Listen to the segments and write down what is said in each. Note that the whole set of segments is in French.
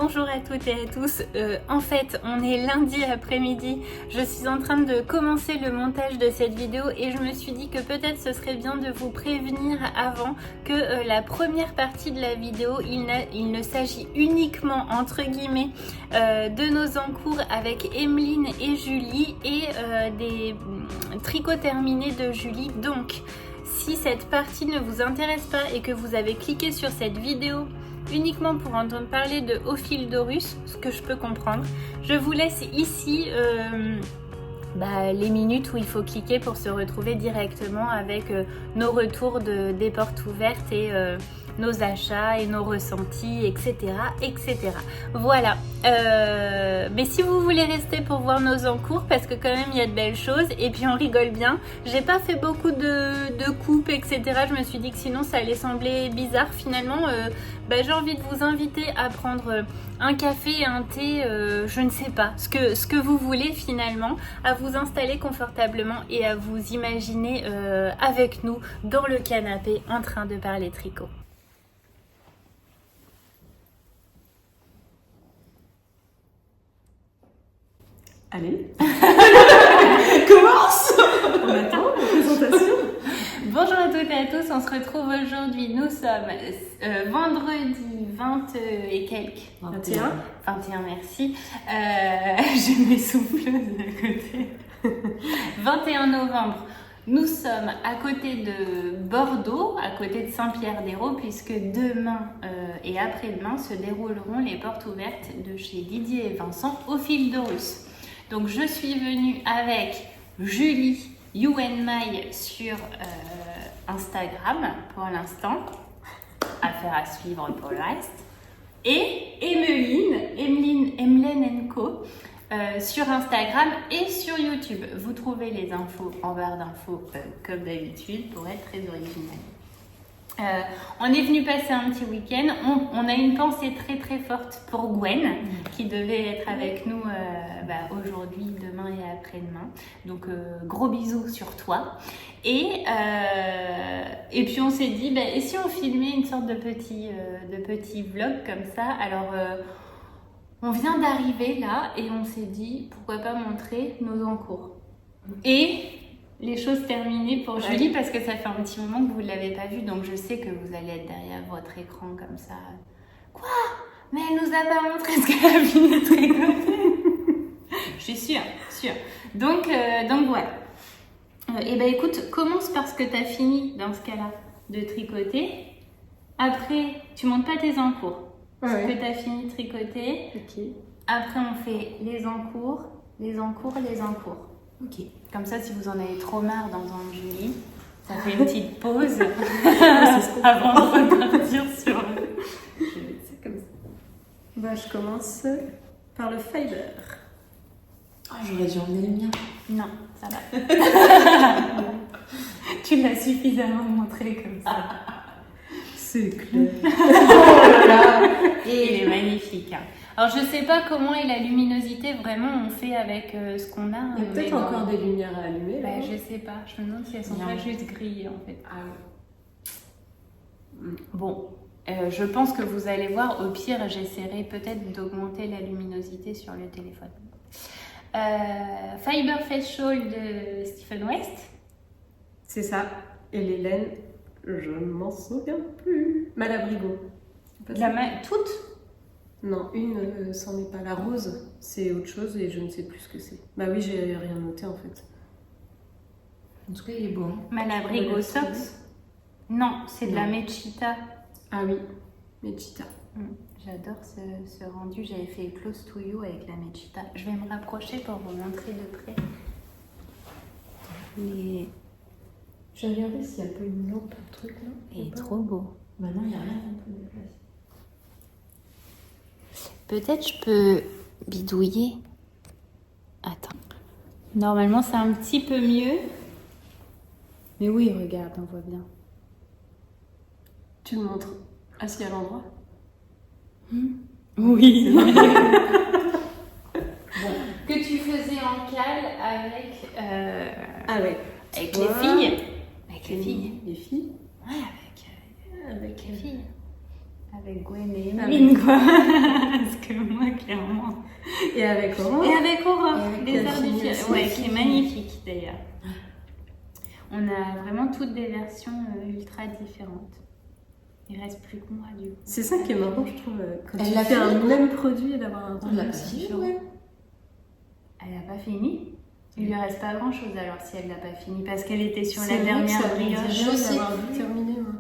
Bonjour à toutes et à tous. En fait, on est lundi après-midi. Je suis en train de commencer le montage de cette vidéo et je me suis dit que peut-être ce serait bien de vous prévenir avant que la première partie de la vidéo, il ne s'agit uniquement, entre guillemets, de nos encours avec Emeline et Julie et des tricots terminés de Julie. Donc, si cette partie ne vous intéresse pas et que vous avez cliqué sur cette vidéo uniquement pour entendre parler de Ophildorus, ce que je peux comprendre, je vous laisse ici les minutes où il faut cliquer pour se retrouver directement avec nos retours des portes ouvertes et nos achats et nos ressentis, etc. etc. Voilà. Mais si vous voulez rester pour voir nos encours, parce que quand même il y a de belles choses et puis on rigole bien. J'ai pas fait beaucoup de coupes, etc. Je me suis dit que sinon ça allait sembler bizarre. Finalement, j'ai envie de vous inviter à prendre un café, un thé, je ne sais pas, ce que vous voulez finalement, à vous installer confortablement et à vous imaginer avec nous dans le canapé en train de parler tricot. Allez, commence. On attend la présentation. Bonjour à toutes et à tous, on se retrouve aujourd'hui, nous sommes vendredi 20 et quelques 21, merci, j'ai mes souffleuses à côté. 21 novembre, nous sommes à côté de Bordeaux, à côté de Saint-Pierre-d'Hérault, puisque demain et après-demain se dérouleront les portes ouvertes de chez Didier et Vincent Ophildorus. Donc je suis venue avec Julie YouNMy sur Instagram pour l'instant, affaire à suivre pour le reste, et Emeline Co sur Instagram et sur YouTube. Vous trouvez les infos en barre d'infos comme d'habitude pour être très original. On est venu passer un petit week-end. On a une pensée très très forte pour Gwen qui devait être avec nous aujourd'hui, demain et après-demain. Donc gros bisous sur toi. Et puis on s'est dit, et si on filmait une sorte de petit vlog comme ça. Alors on vient d'arriver là et on s'est dit pourquoi pas montrer nos encours. Et les choses terminées pour Julie, parce que ça fait un petit moment que vous ne l'avez pas vue, donc je sais que vous allez être derrière votre écran comme ça. Quoi? Mais elle nous a pas montré ce qu'elle a fini de tricoter. Je suis sûre. Donc voilà. Écoute, commence par ce que tu as fini dans ce cas-là de tricoter. Après, tu montes pas tes encours. Ce que tu as fini de tricoter. Ok. Après, on fait les encours. Ok. Comme ça, si vous en avez trop marre d'entendre Julie, ça fait une petite pause avant de repartir sur... C'est comme ça. Je commence par le fiber. J'aurais dû emmener les miens. Non, ça va. Tu l'as suffisamment montré comme ça. C'est clair. Et il est magnifique. Alors, je sais pas comment est la luminosité, vraiment, on fait avec ce qu'on a. Il y a peut-être encore des lumières à allumer. Là. Je sais pas, je me demande si elles sont pas juste grillées, en fait. Ah oui. Bon, je pense que vous allez voir, au pire, j'essaierai peut-être d'augmenter la luminosité sur le téléphone. Fiber Face Shawl de Stephen West. C'est ça. Et les laines, je ne m'en souviens plus. Malabrigo. Toutes? Non, une, c'en est pas. La rose, c'est autre chose et je ne sais plus ce que c'est. Bah oui, j'ai rien noté en fait. En tout cas, il est beau. Malabrigo Socks? Non, c'est de la Mechita. Ah oui, Mechita. J'adore ce rendu. J'avais fait Close to You avec la Mechita. Je vais me rapprocher pour vous montrer de près. Je vais regarder s'il n'y a pas une lampe, un truc là. Il est trop beau. Bah non, il n'y a rien dans tous les places. Peut-être je peux bidouiller. Attends. Normalement, c'est un petit peu mieux. Mais oui, regarde, on voit bien. Tu me montres assis à l'endroit? Oui. Bon. Que tu faisais en cale avec... Avec les toi. filles. Avec les filles. Les filles. Ouais, avec les filles. avec Gwen et Emeline, quoi. Parce que moi, clairement. Et avec Aurore. Et avec Aurore, Et avec les arts du Delphine ciel. aussi. Ouais, qui est magnifique d'ailleurs. On a vraiment toutes des versions ultra différentes. Il reste plus que moi, du coup. C'est ça qui est marrant, je trouve, quand Elle tu l'a fais un fini, même produit et d'avoir un On truc l'a pas aussi fini, différent. ouais. Elle n'a pas fini. Il lui reste pas grand chose alors si elle l'a pas fini parce qu'elle était sur C'est la vrai que dernière ça me dit brioche. rien Je sais d'avoir plus. terminé, moi.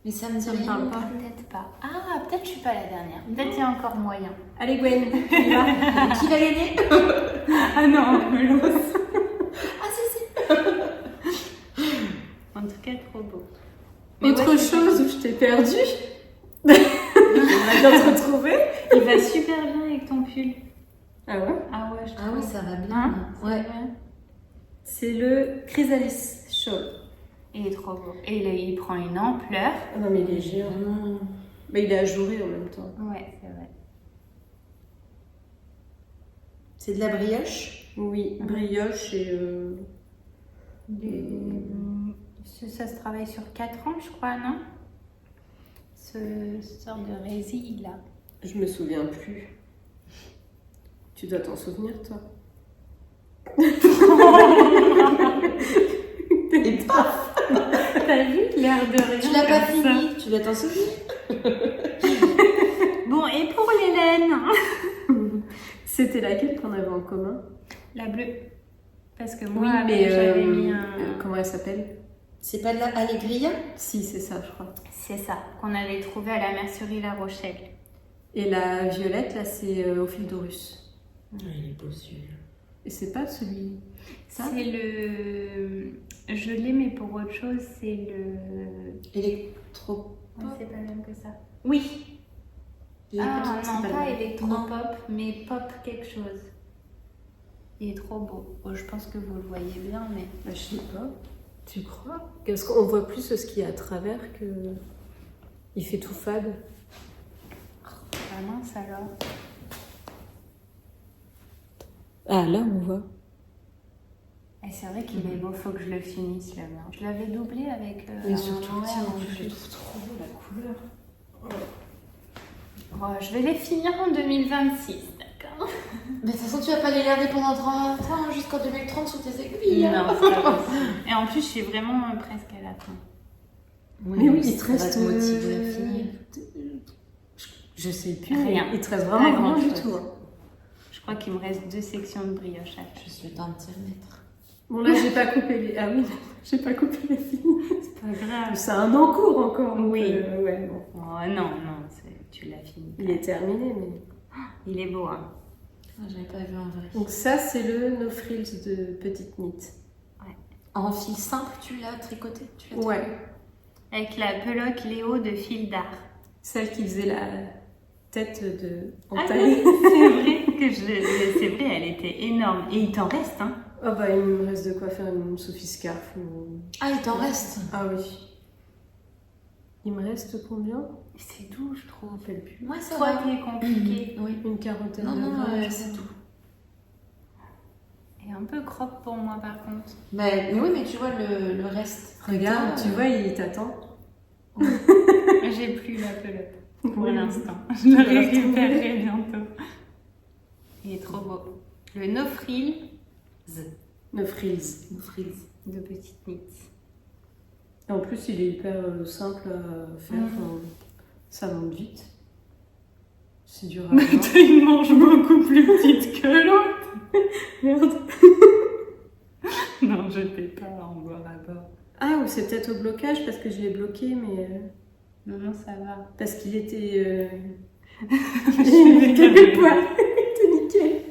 Mais ça me dit Ça me rien. parle pas. Peut-être pas. Ah, peut-être je suis pas la dernière. Peut-être il y a encore moyen. Allez Gwen, on y va. Qui va gagner? Ah non, on me lance. Ah si. En tout cas, trop beau. Autre ouais, c'est chose où je t'ai perdue. On va bien te retrouver. Il va super bien avec ton pull. Ah ouais. Ah ouais, je Ah trouve. oui, ça va bien. Hein Ouais. C'est le Chrysalis Shawl. Il est trop beau. Et là, il prend une ampleur. Ah non mais il est géant. Vraiment. Mais il est ajouré en même temps. Ouais, c'est vrai. C'est de la brioche. Oui, brioche et... Ça se travaille sur 4 ans, je crois, non? Ce sort de résille là. Je me souviens plus. Tu dois t'en souvenir, toi. Et paf. T'as vu l'air de rien? Tu l'as pas comme ça. fini. Tu dois t'en souvenir. Bon, et pour l'Hélène? C'était laquelle qu'on avait en commun? La bleue. Parce que Oui, moi, mais j'avais mis un... comment elle s'appelle? C'est pas de la Allegria? Si, c'est ça, je crois. C'est ça, qu'on avait trouvé à la mercerie La Rochelle. Et la violette, là, c'est au fil d'Horus. Il est beau celui-là. Et c'est pas celui... Ça C'est le... Je l'ai, mais pour autre chose, c'est le... Électro. Non, c'est pas le même que ça. Oui. Ah C'est non, pas pas le même. électropop, mais pop quelque chose. Il est trop beau. Bon, je pense que vous le voyez bien, mais... Bah, je sais pas. Tu crois? Parce qu'on voit plus ce qu'il y a à travers que... Il fait tout fade. Ah mince alors. Ah, là, on voit. Et c'est vrai qu'il est beau, faut que je le finisse le mien. Je l'avais doublé avec... Mais un surtout, noir tiens, en je plus. trouve trop beau la couleur. Oh, je vais les finir en 2026, d'accord? Mais de toute façon, tu vas pas les garder pendant 30 ans jusqu'en 2030 sur tes aiguilles. Non, c'est pas possible. Et en plus, je suis vraiment presque à la fin. Mais oui, il te ça va reste... te motiver à finir. Je sais plus. Rien. Il te reste vraiment Pas rien du grand-chose. tout. Hein. Je crois qu'il me reste 2 sections de brioche à faire. Je suis le temps de t'y remettre. Bon, là, j'ai pas coupé les... Ah oui, j'ai pas coupé les fils. C'est pas grave. C'est un en cours encore. donc, Oui. Ouais, bon. Oh non, tu l'as fini. Il est terminé, mais... Il est beau, hein. Ah, j'avais pas vu en vrai. Donc ça, c'est le No Frills de Petite Knit. En fil simple, tu l'as tricoté? Tu l'as Ouais. Avec la pelote Léo de fil d'art. Celle qui faisait la tête de... en Ah taille. oui, c'est vrai que c'est vrai, elle était énorme. Et il t'en reste, hein? Oh bah, il me reste de quoi faire une Sophie Scarf ou... Ah, il t'en reste? Ah oui. Il me reste combien? C'est doux, je trouve. Je ne plus. Moi, ça Toi va. qui es compliqué. Oui. Une quarantaine Non, de non, grammes, je c'est crois. tout. Et un peu croque pour moi, par contre. Mais oui, mais tu vois le reste. Regarde, Putain, tu vois, il t'attend. J'ai plus la pelote pour l'instant. Je le récupérerai bientôt. Il est trop beau. Le No Frills No Frills. de Petite Knit. Et en plus, il est hyper simple à faire. Enfin, ça monte vite. C'est dur à Mais avoir. t'as une manche beaucoup plus petite que l'autre. Merde. Non, je t'ai pas en bord à bord. Ah, ou c'est peut-être au blocage parce que je l'ai bloqué, mais... Non, non, ça va. parce qu'il était... Je il suis était désolée. poil. Il était nickel.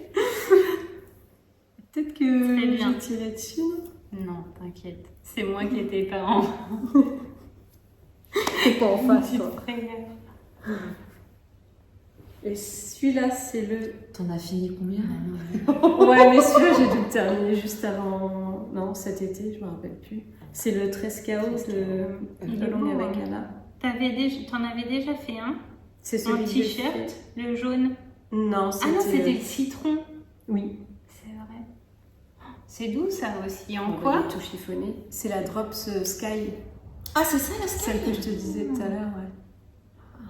Peut-être que Très bien. j'ai tiré dessus, non? Non, t'inquiète. C'est moi qui étais pas en T'es pas en face, petite toi. frayeur. Et celui-là, c'est le... T'en as fini combien? Ouais, mais celui-là, j'ai dû le terminer juste avant... Non, cet été, je me rappelle plus. C'est le 13 KO de Il est Longue beau, avec hein. Anna. T'en avais déjà fait un? C'est Un celui que j'ai t-shirt, fait. le jaune. Non, Ah non, c'était le citron. Oui. C'est vrai. C'est doux ça aussi. En On quoi? va tout chiffonner. C'est la Drops Sky, Ah, c'est ça la celle que je te disais tout à l'heure, ouais.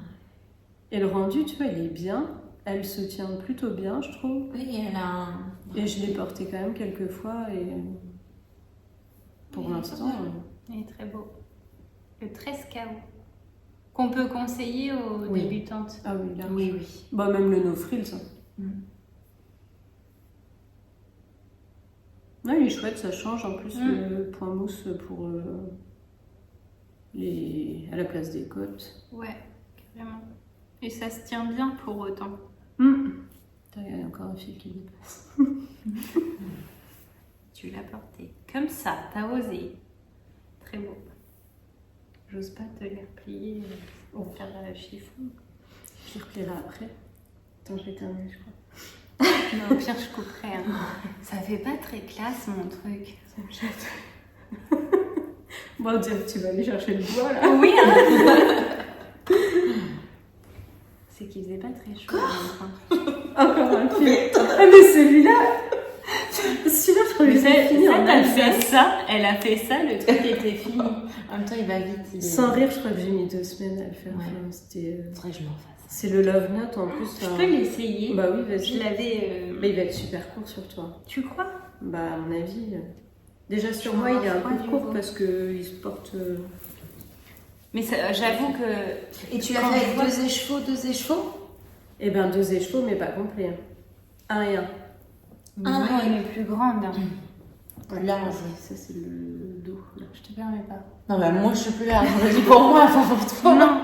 Et le rendu, tu vois, il est bien. Elle se tient plutôt bien, je trouve. Oui, elle a un... Et je l'ai porté quand même quelques fois. Et pour Il est l'instant, pas mal. Il est très beau. Le 13 KO. Qu'on peut conseiller aux Oui. débutantes. ah oui, là. Oui, oui. Bah, même le no frills. Ça. Mm. Non, il est chouette, ça change. En plus, Mm. le point mousse pour à la place des côtes. Ouais, carrément. Et ça se tient bien pour autant. Attends, il y a encore un fil qui dépasse. Tu l'as porté. Comme ça, t'as osé. Très beau. J'ose pas te les replier pour faire chiffon. Je le replierai après. Attends, je vais terminer, je crois. Non, au pire, je couperai. Hein. Ça fait pas très classe, mon truc. Ça me jette. Bon, tu vas aller chercher le bois, là. Oui, hein. C'est qu'il faisait pas très chaud. Encore un fil. Ah, mais celui-là Celui-là, je crois que c'est fini. Ça, t'as fait ça. Elle a fait ça, le truc était fini. En même temps, il va vite. Il est... Sans rire, je crois que j'ai mis 2 semaines à le faire. Ouais. Enfin, c'était... Faudrait que je m'en fasse. C'est le Love Note en plus. Je peux l'essayer. Bah oui, Je vas-y. l'avais. Mais il va être super court sur toi. Tu crois? Bah, à mon avis. Déjà sur Je moi, vais il est un avoir peu froid court du parce qu'il se porte. Mais j'avoue que. Et tu l'as Quand fait je avec vois- 2 écheveaux Eh ben, 2 écheveaux, mais pas complet. Hein. Un et un. Mais Ah, moi, ouais. elle est plus grande. Hein. Plus large. Ça, c'est le dos. Là. Je te permets pas. Non, bah moi, je suis plus large. Je le dis pour moi, pas pour toi. Non.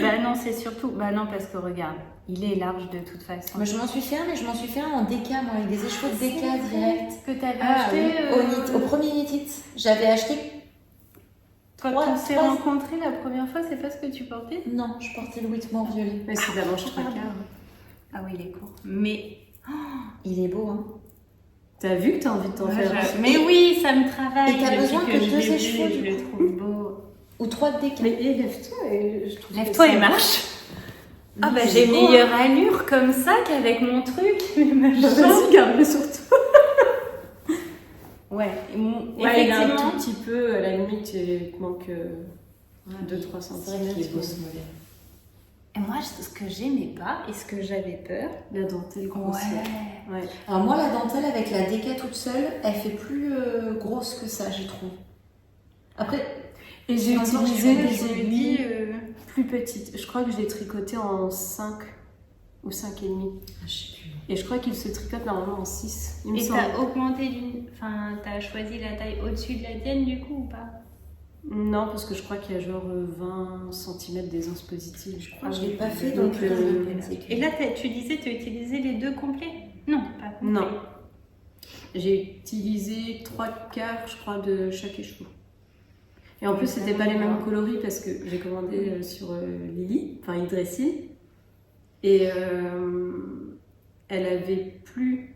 Bah non, c'est surtout. Bah non, parce que regarde, il est large de toute façon. Moi, je m'en suis fait un, mais je m'en suis fait un en déca, moi, avec des écheveaux de déca direct. Que t'avais Ah, acheté. Au premier Knit. J'avais acheté. Quand trois- on s'est trois- rencontrés la première fois, c'est pas ce que tu portais? Non, je portais le Whitmore violet. Mais c'est la manche Pardon. tracard. Ah oui, il est court. Mais. Il est beau, hein. T'as vu que t'as envie de t'en faire un? Mais oui, ça me travaille. Et t'as depuis besoin que je 2 l'ai vu, écheveaux, Je du le trouve beau. Ou 3 de déca. Mais lève-toi et je trouve. Lève-toi que et ça- marche. Ah Non, bah c'est j'ai beau, meilleure allure comme ça qu'avec mon truc. Mais Bah, machin. vas-y, garde-le sur toi. Ouais, Ouais, il a un effectivement. tout petit peu, à la limite, il te manque Ouais, 2-3 C'est cm. vrai qu'il est beau, ce modèle. Et moi, ce que j'aimais pas et ce que j'avais peur. La dentelle grossière. Ouais. Alors moi, la dentelle avec la déca toute seule, elle fait plus grosse que ça, je trouve. Après, Et j'ai Encore, utilisé je me des dis, aiguilles plus petites. Je crois que je l'ai tricoté en 5 ou 5,5. je sais plus. Et je crois qu'il se tricote normalement en 6. Il me Et semble. t'as augmenté d'une. Enfin, t'as choisi la taille au-dessus de la tienne du coup ou pas? Non, parce que je crois qu'il y a genre 20 cm d'aisance positive. Je crois. Je l'ai pas fait, Donc, donc Et là, tu disais, tu as utilisé les deux complets? Non, pas complets. non. J'ai utilisé 3 quarts, je crois, de chaque écheveau. Et en plus, c'était pas les mêmes coloris parce que j'ai commandé sur Lily, enfin Idressi. Et elle avait plus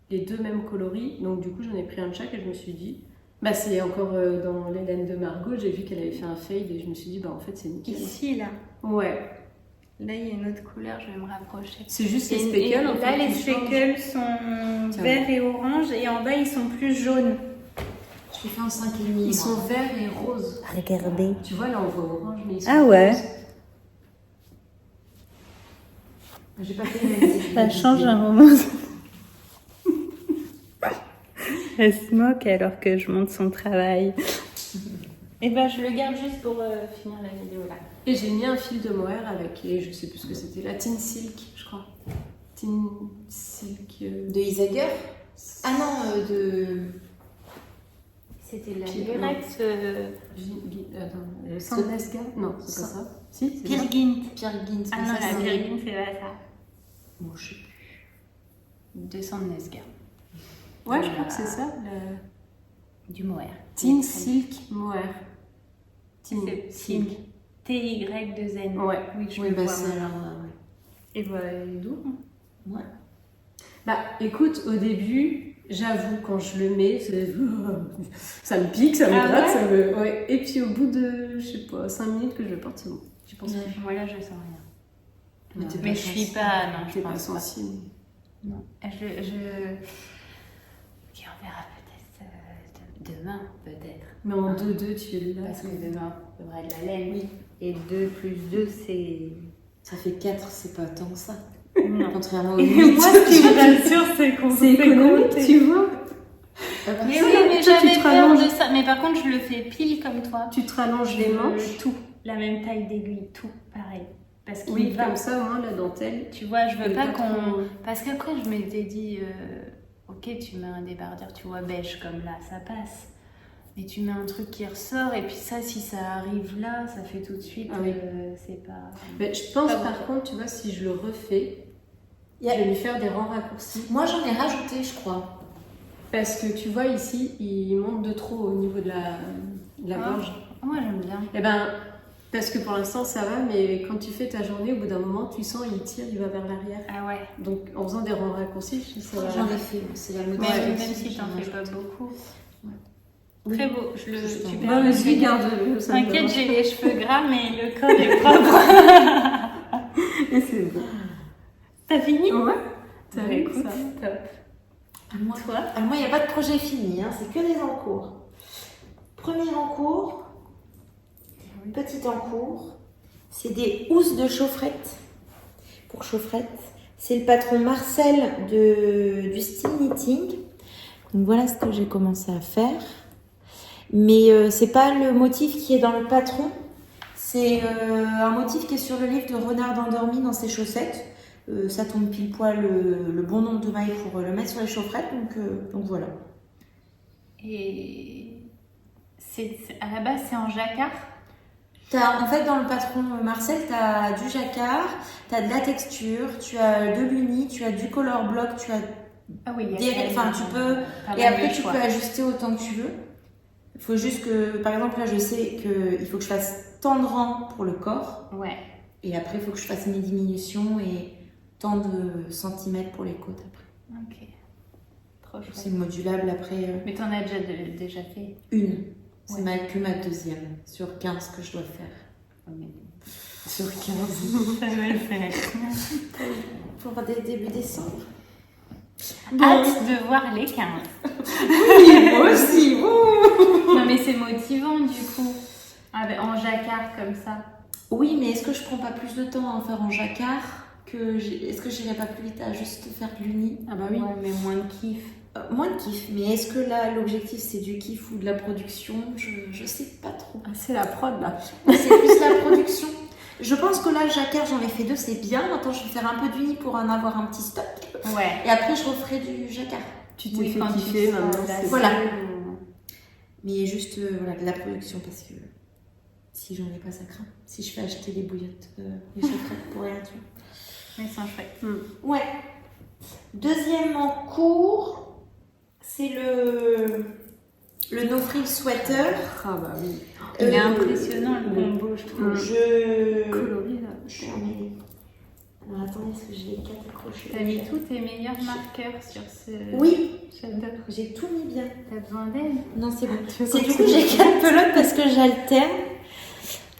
les 2 mêmes coloris. Donc, du coup, j'en ai pris un de chaque et je me suis dit, bah, c'est encore dans les laines de Margot. J'ai vu qu'elle avait fait un fade et je me suis dit, bah, en fait, c'est nickel. Ici, là. Ouais. Là, il y a une autre couleur, je vais me rapprocher. C'est juste les Et speckles. en là, fait, les qui changent. speckles sont Tiens. verts et orange et en bas, ils sont plus jaunes. Je l'ai fait en 5,5. Ils sont verts et roses. Regardez. Tu vois, là, on voit orange, mais ils sont Ah ouais. roses. J'ai pas fait les mêmes études. Ça change un moment. Elle se moque alors que je montre son travail. Et ben, je le garde juste pour finir la vidéo là. Et j'ai mis un fil de mohair avec, et je sais plus ce que c'était, la Teen Silk, je crois. Teen Silk. De Isager. Ah non, de... C'était la Puis, Lurex Attends, Sandnesga. Non, c'est pas ça. Si, c'est ça. Pirgint. Pierre Gint. Ah non, ça, la c'est- Pirgint, c'est pas ça. Bon, je sais plus. De Sandnesga. Ouais, je crois que c'est ça. La... Du mohair. Teen Silk Mohair. Teen C'est Silk. TY2N. Ouais. Oui, je Oui, le bah vois, c'est moi. alors... Et voilà, d'où Ouais. Bah, écoute, au début, j'avoue, quand je le mets, ça me pique, ça me Ah gratte, ouais ça me... Ouais. Et puis au bout de, je sais pas, 5 minutes que je le porte, c'est bon. J'y pense Ouais. plus. Moi là, je sens rien. Mais t'es Mais pas je suis sensible. pas. Non, je T'es pas pense pas. sensible. Non. Ok, on verra peut-être demain, peut-être. Mais en 2-2, tu es là. Parce que demain, il y aura de la laine. Et 2 plus 2, c'est Ça fait 4, c'est pas tant que ça. Non. Contrairement aux Et 8. moi, ce qui me rassure, c'est qu'on C'est sait économique, compter. tu vois. Mais Ça, oui, mais toi, tu j'avais te peur rallonges. de ça. Mais par contre, je le fais pile comme toi. Tu te rallonges les manches. Tout. La même taille d'aiguille, tout pareil. Parce qu'il Oui, va. comme ça, au moins, la dentelle. Tu vois, je veux elle est pas pas qu'on. trop- Parce qu'après, je m'étais dit, ok, tu mets un débardeur, tu vois, beige comme là, ça passe. Mais tu mets un truc qui ressort, et puis ça, si ça arrive là, ça fait tout de suite, Ah oui. c'est pas. Mais je pense, Pas bon. par contre, tu vois, si je le refais, Il y a- je vais lui faire des rangs raccourcis. Moi, j'en ai rajouté, je crois. Parce que tu vois, ici, il monte de trop au niveau de la Ah. gorge. Moi, j'aime bien. Eh ben, parce que pour l'instant, ça va, mais quand tu fais ta journée, au bout d'un moment, tu sens, il tire, il va vers l'arrière. Ah ouais. Donc, en faisant des rangs raccourcis, je sais ça va. J'en ai fait, c'est la Mais motivation. même si t'en fais pas beaucoup. Oui. Très beau, je le Juste super. Bah, vas-y, garde-le. ça me T'inquiète, dérange j'ai pas. les cheveux gras, mais le corps est propre. Et c'est bon. T'as fini? Ouais, t'as Bah, vu écoute, ça. top. Moi, Toi? moi, il n'y a pas de projet fini, hein, c'est que des encours. Premier encours, petit encours, c'est des housses de chaufferette. Pour chaufferette, c'est le patron Marcel du Style Knitting. Donc voilà ce que j'ai commencé à faire. Mais c'est pas le motif qui est dans le patron, c'est un motif qui est sur le livre de Renard endormi dans ses chaussettes. Ça tombe pile poil le bon nombre de mailles pour le mettre sur les chaufferettes, donc voilà. Et à la base, c'est en jacquard. En fait, dans le patron Marcel, tu as du jacquard, tu as de la texture, tu as de l'uni, tu as du color block, tu as Ah oui, il y a des... quand même Enfin, tu peux... pas Et mal après, de tu choix. peux ajuster autant que tu veux. Il faut juste que, par exemple, là, je sais qu'il faut que je fasse tant de rangs pour le corps. Ouais. Et après, il faut que je fasse mes diminutions et tant de centimètres pour les côtes après. Ok. Trop chouette. C'est modulable après Mais t'en as déjà fait. une. C'est Ouais. que ma deuxième sur 15 que je dois faire. Sur 15. Ça va le faire. Pour début décembre. Hâte de voir les 15. Moi aussi. Non mais c'est motivant du coup. En jacquard comme ça. Oui, mais est-ce que je prends pas plus de temps à en faire en jacquard est-ce que j'irai pas plus vite à juste faire de l'uni? Ah bah oui. Ouais, mais moins de kiff. Moins de kiff, mais est-ce que là l'objectif c'est du kiff ou de la production? Je sais pas trop. Ah, c'est la prod, là. C'est plus la production. Je pense que là le jacquard j'en ai fait 2, c'est bien. Maintenant je vais faire un peu d'uni pour en avoir un petit stock. Ouais. Et après je referai du jacquard. Tu t'es Oui, fait quand tu kiffer seras maintenant. là, c'est Voilà. bon. Mais juste voilà, de la production parce que si j'en ai pas ça craint. Si je fais acheter des bouillottes, les chaufferettes pour rien, tu vois. Mais c'est chouette. Ouais. Deuxième en cours, c'est le no frill sweater. Ah bah oui. Il est Euh, impressionnant le combo, je trouve. Coloré, là. Je suis emmêlée. Alors attendez, est-ce que j'ai les 4 accrochés? T'as mis tous tes meilleurs marqueurs sur ce. Oui, J'adore. j'ai tout mis bien. T'as besoin d'aide? Non, c'est bon. veux C'est du coup, continuer? j'ai 4 pelotes parce que j'alterne.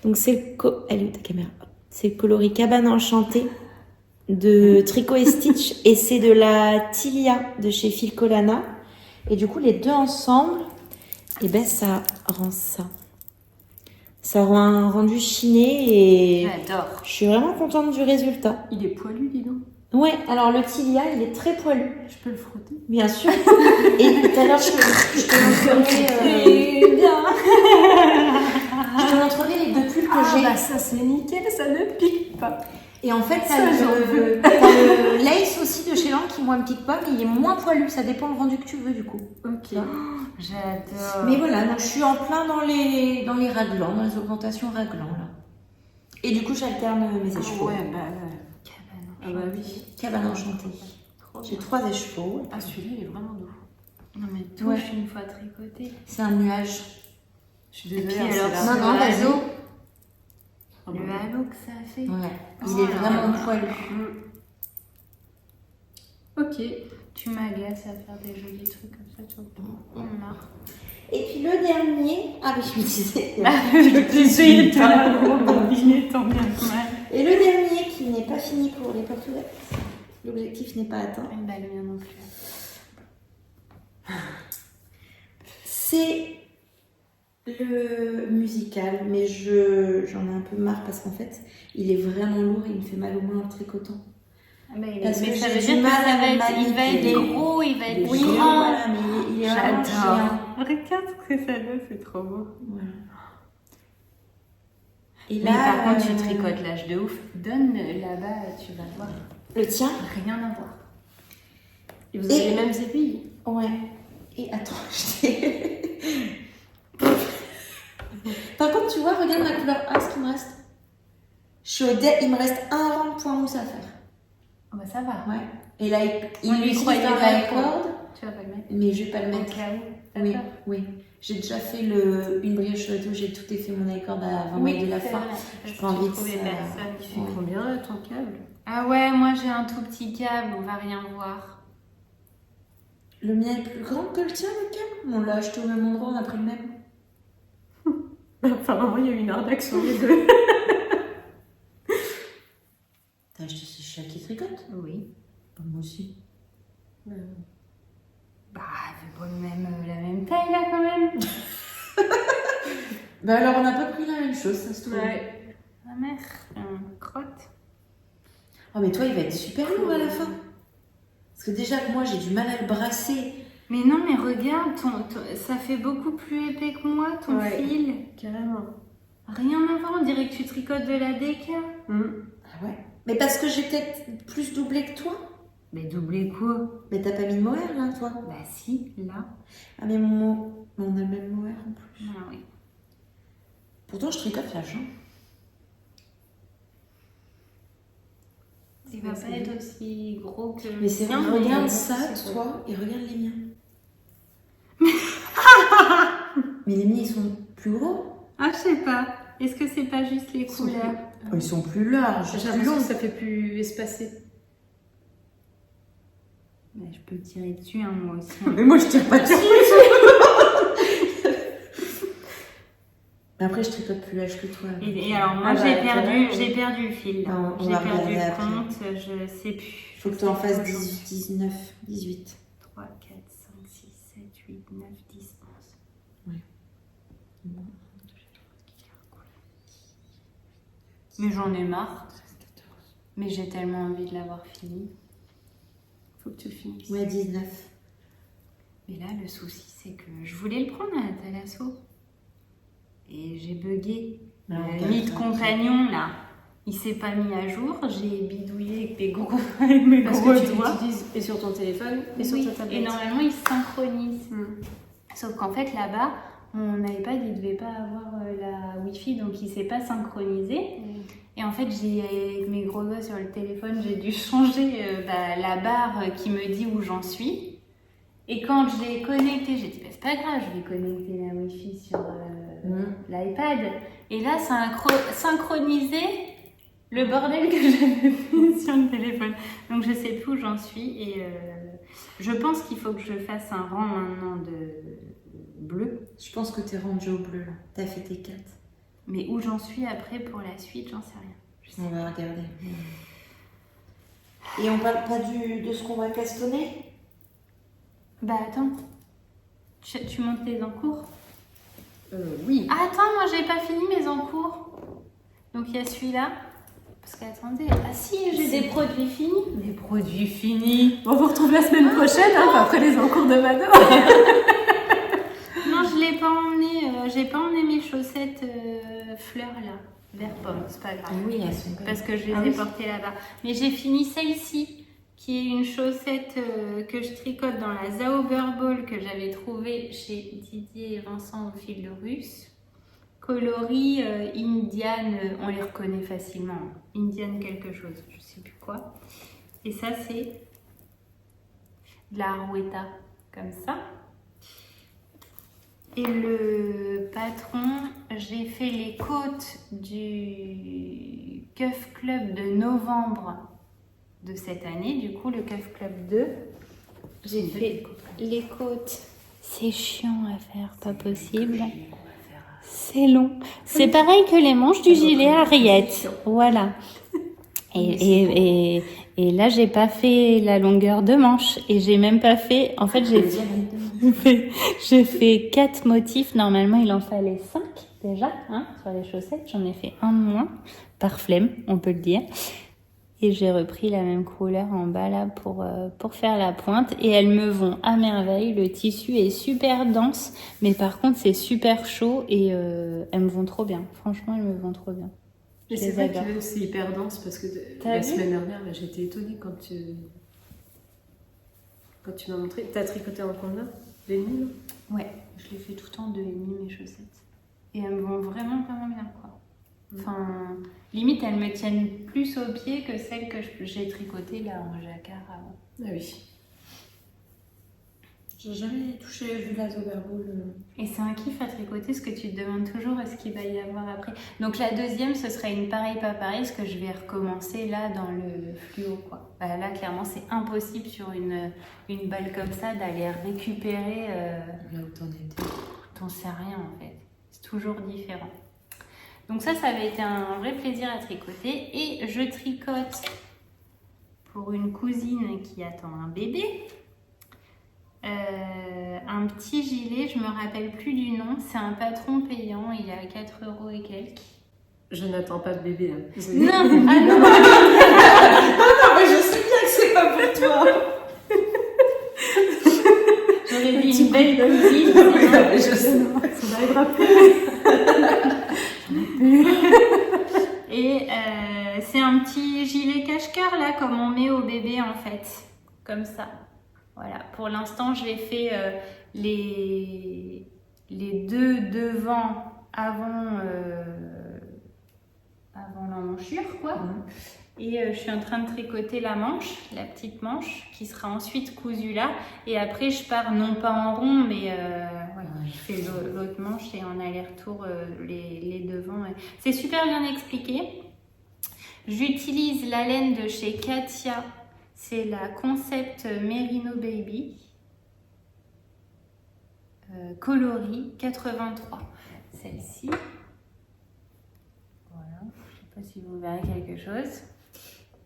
Donc c'est le elle est où ta caméra? C'est le coloris Cabane Enchantée de Tricot et Stitch et c'est de la Tilia de chez Filcolana. Et du coup, les deux ensemble, et ben ça rend ça. Ça rend un rendu chiné et J'adore. je suis vraiment contente du résultat. Il est poilu, dis donc. Ouais, alors le Tilia, il est très poilu, Je peux le frotter. bien sûr. Et tout à l'heure, je te montrerai, bien. je te montrerai les 2 pulls que Ah j'ai. bah ça c'est nickel, ça ne pique pas. Et en fait, Ça, t'as j'en veux. le lace aussi de chez Lang qui, moi, me pique pas, mais il est moins poilu. Ça dépend le rendu que tu veux, du coup. Ok. J'adore. Mais voilà, donc je suis en plein dans les raglans, dans les augmentations raglans, là. Et du coup, j'alterne mes écheveaux. Ouais, bah là. Cabane. Ah bah oui. Cabane enchantée. J'ai 3 écheveaux. Ah celui-là, il est vraiment doux. Non mais touche Ouais. une fois tricoté. C'est un nuage. Je suis désolée. puis hein, alors, c'est Non, là. non, vas-y. Ah Le bon. halo que ça a fait. Ouais. Il Oh est là vraiment là. poilu. Ok. Tu m'agaces à faire des jolis trucs comme ça tout le temps. On marre. Et puis le dernier. Ah, mais je me disais. J'essayais de la rembobiner tant bien que mal. Et le dernier qui n'est pas fini pour les portes ouvertes. L'objectif n'est pas atteint. Bah le mien non plus. C'est le musical, mais j'en ai un peu marre parce qu'en fait, il est vraiment lourd et il me fait mal aux mains en le tricotant. Mais ça j'ai veut du dire que mal ça à va le être, il va être manipuler. gros, il va être Oui, grand. voilà, mais il est vraiment géant. Regarde ce que ça donne, c'est trop beau. Voilà. Et Mais là, par contre, tu tricotes l'âge de ouf. Donne là-bas, tu vas voir. le tien. Rien à voir. Et vous avez les mêmes aiguilles. Ouais. Et attends, je t'ai... Par contre, tu vois, regarde ma couleur 1, ce qu'il me reste. Je suis il me reste un rang de point mousse à faire. Oh bah ça va. Ouais. Et là, On lui utilise croyait un pas corde, Tu vas pas le mettre. mais je vais pas le Au mettre. cas où. Oui, D'accord. oui. J'ai déjà fait une brioche et tout, j'ai tout fait mon corde avant de la c'est fin. vrai. J'ai Parce pas envie que de trouver ça. personne. Il fait Ouais. combien là, ton câble? Ah ouais, moi j'ai un tout petit câble, on va rien voir. Le mien est plus grand que le tien, le câble. On l'a acheté au même endroit, on a pris le même. Apparemment, il y a eu une arnaque sur les deux. T'as acheté ce chat qui tricote? Oui. Moi aussi. Bah, c'est pas la même taille là quand même. Bah alors, on n'a pas pris la même chose, ça se trouve. Ouais. Ma mère, crotte. Oh, mais toi, il va être super lourd à la fin. Parce que déjà que moi, j'ai du mal à le brasser. Mais non, mais regarde, ça fait beaucoup plus épais que moi, ton Ouais. fil. Carrément. Rien à voir, on dirait que tu tricotes de la déca. Ah ouais. Mais parce que j'ai peut-être plus doublé que toi. Mais doublé quoi? Mais t'as pas mis de mohair, là, toi? Bah si, là. Ah, mais on a le même mohair en plus. Ah oui. Pourtant, je tricote la jambe. Il va pas être aussi gros que Mais c'est vrai, le sien, regarde mais- ça, toi, et regarde les miens. Mais les miens, ils sont plus gros. Ah, je sais pas. Est-ce que c'est pas juste les sont couleurs? Oh, ils sont plus larges. J'ai plus l'impression longs. que ça fait plus espacé. Bah, je peux tirer dessus, hein, moi aussi. Mais moi, je tire pas dessus. Mais après, je tricote plus l'âge que toi. Et alors, moi, Ah bah, j'ai perdu le fil. là. Non, on J'ai va perdu regarder le après. compte, je sais plus. Il faut que tu en fasses 18, 19, 18. 3, 4, 5, 6, 7, 8, 9, 10, 11. Ouais. Mais j'en ai marre. Mais j'ai tellement envie de l'avoir fini. Faut que tu finisses. Ouais, 19. Mais là, le souci, c'est que je voulais le prendre à Thalasso. Et j'ai bugué. Non, Le t'as nid de raison. compagnon, là, il s'est pas mis à jour. J'ai bidouillé avec mes Parce gros que tu doigts. l'utilises et sur ton téléphone et sur Oui, ta tablette. et normalement, il se synchronise. Mm. Sauf qu'en fait, là-bas, mon iPad, il devait pas avoir la Wi-Fi, donc il s'est pas synchronisé. Et en fait, avec mes gros doigts sur le téléphone, j'ai dû changer la barre qui me dit où j'en suis. Et quand je l'ai connecté, j'ai dit, bah, c'est pas grave, je vais connecter la Wi-Fi sur l'iPad. Et là, ça a synchronisé le bordel que j'avais fait sur le téléphone. Donc, je sais plus où j'en suis. Et je pense qu'il faut que je fasse un rang maintenant de bleu. Je pense que t'es rendu au bleu, là. T'as fait tes 4. Mais où j'en suis après pour la suite, j'en sais rien. Je sais On va regarder. Et on parle pas de ce qu'on va castonner? Bah attends, tu montes les encours? Oui. Ah attends, moi j'ai pas fini mes encours. Donc il y a celui-là. Parce qu'attendez, ah si, j'ai des produits finis. Des produits finis. On vous retrouve la semaine prochaine, après les encours de Mado. Non, je l'ai pas emmené, j'ai pas emmené mes chaussettes fleurs là, vert pomme, c'est pas grave. Oui, elles sont Parce que je les Ah ai oui. portées là-bas. Mais j'ai fini celle-ci, qui est une chaussette que je tricote dans la Zauber Ball que j'avais trouvée chez Didier et Vincent au fil de russe. Coloris Indian, on les reconnaît facilement. Indian quelque chose, je sais plus quoi. Et ça, c'est de la Arouetta, comme ça. Et le patron, j'ai fait les côtes du Cuff Club de novembre de cette année, du coup le Cuff Club 2. J'ai fait les côtes. C'est chiant à faire, pas possible. C'est long. C'est pareil que les manches du gilet Ariette. Voilà. Et là, j'ai pas fait la longueur de manche. Et j'ai même pas fait. En fait, j'ai. Je fais 4 motifs. Normalement, il en fallait 5 déjà sur les chaussettes. J'en ai fait un de moins, par flemme, on peut le dire. Et j'ai repris la même couleur en bas là pour faire la pointe. Et elles me vont à merveille. Le tissu est super dense, mais par contre, c'est super chaud et elles me vont trop bien. Franchement, elles me vont trop bien. Mais c'est vrai que c'est hyper dense parce que la semaine dernière, j'ai été étonnée quand tu m'as montré. T'as tricoté en combien? 2,5? Ouais, je les fais tout le temps 2,5 mes chaussettes. Et elles me vont vraiment bien quoi. Enfin, limite elles me tiennent plus aux pieds que celles que j'ai tricotées là en jacquard avant. Ah oui. J'ai jamais touché, vu la Zoberball. Et c'est un kiff à tricoter, parce que tu te demandes toujours ce qu'il va y avoir après. Donc la deuxième, ce serait une pareille pas pareille, ce que je vais recommencer là dans le fluo quoi. Bah, là clairement c'est impossible sur une balle comme ça d'aller récupérer. Là où t'en étais. T'en sais rien en fait. C'est toujours différent. Donc ça avait été un vrai plaisir à tricoter. Et je tricote pour une cousine qui attend un bébé. Un petit gilet, je me rappelle plus du nom. C'est un patron payant, il est à 4 € et quelques. Je n'attends pas de bébé. Hein. Non, ah non. Non, mais je sais bien que c'est pas pour toi. J'aurais dit une belle cousine. Oui, non, mais je sais. Ça n'arrivera plus. Et c'est un petit gilet cache-cœur là, comme on met au bébé en fait. Comme ça. Voilà, pour l'instant, j'ai fait les deux devant avant l'emmanchure, quoi. Et je suis en train de tricoter la manche, la petite manche, qui sera ensuite cousue là. Et après, je pars non pas en rond, mais voilà, je fais l'autre manche et en aller-retour les devants. C'est super bien expliqué. J'utilise la laine de chez Katia. C'est la Concept Merino Baby, coloris 83, celle-ci. Voilà, je ne sais pas si vous verrez quelque chose.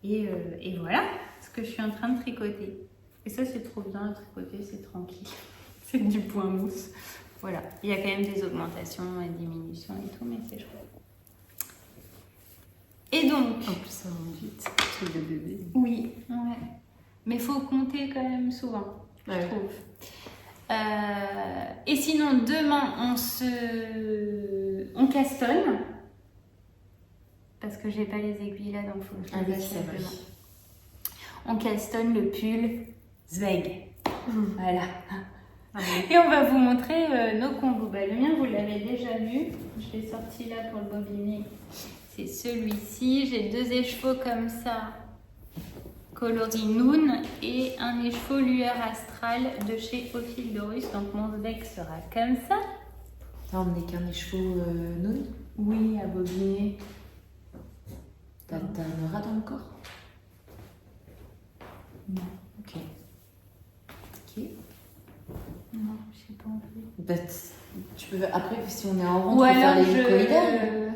Et voilà ce que je suis en train de tricoter. Et ça, c'est trop bien à tricoter, c'est tranquille. C'est du point mousse. Voilà, il y a quand même des augmentations et diminutions et tout, mais c'est chouette. Et donc... En plus, ça monte vite, truc de bébé. Oui, ouais. Mais il faut compter quand même souvent, je trouve. Et sinon, demain, on castonne. Parce que j'ai pas les aiguilles là, donc il faut que je les achète demain. On castonne le pull Zweig. Voilà. Et on va vous montrer nos combos. Bah, le mien, vous l'avez déjà vu. Je l'ai sorti là pour le bobiner. C'est celui-ci. J'ai 2 écheveaux comme ça, coloris Noon, et un écheveau lueur astrale de chez Ophildorus. Donc mon Zweig sera comme ça. T'as emmené qu'un écheveau Noon? Oui, à bobiner. T'as un rat dans le corps? Non. Ok. Non, je sais pas envie. Bah, tu peux, après, si on est en rond, Ou tu peux faire alors l'hélicoïdale.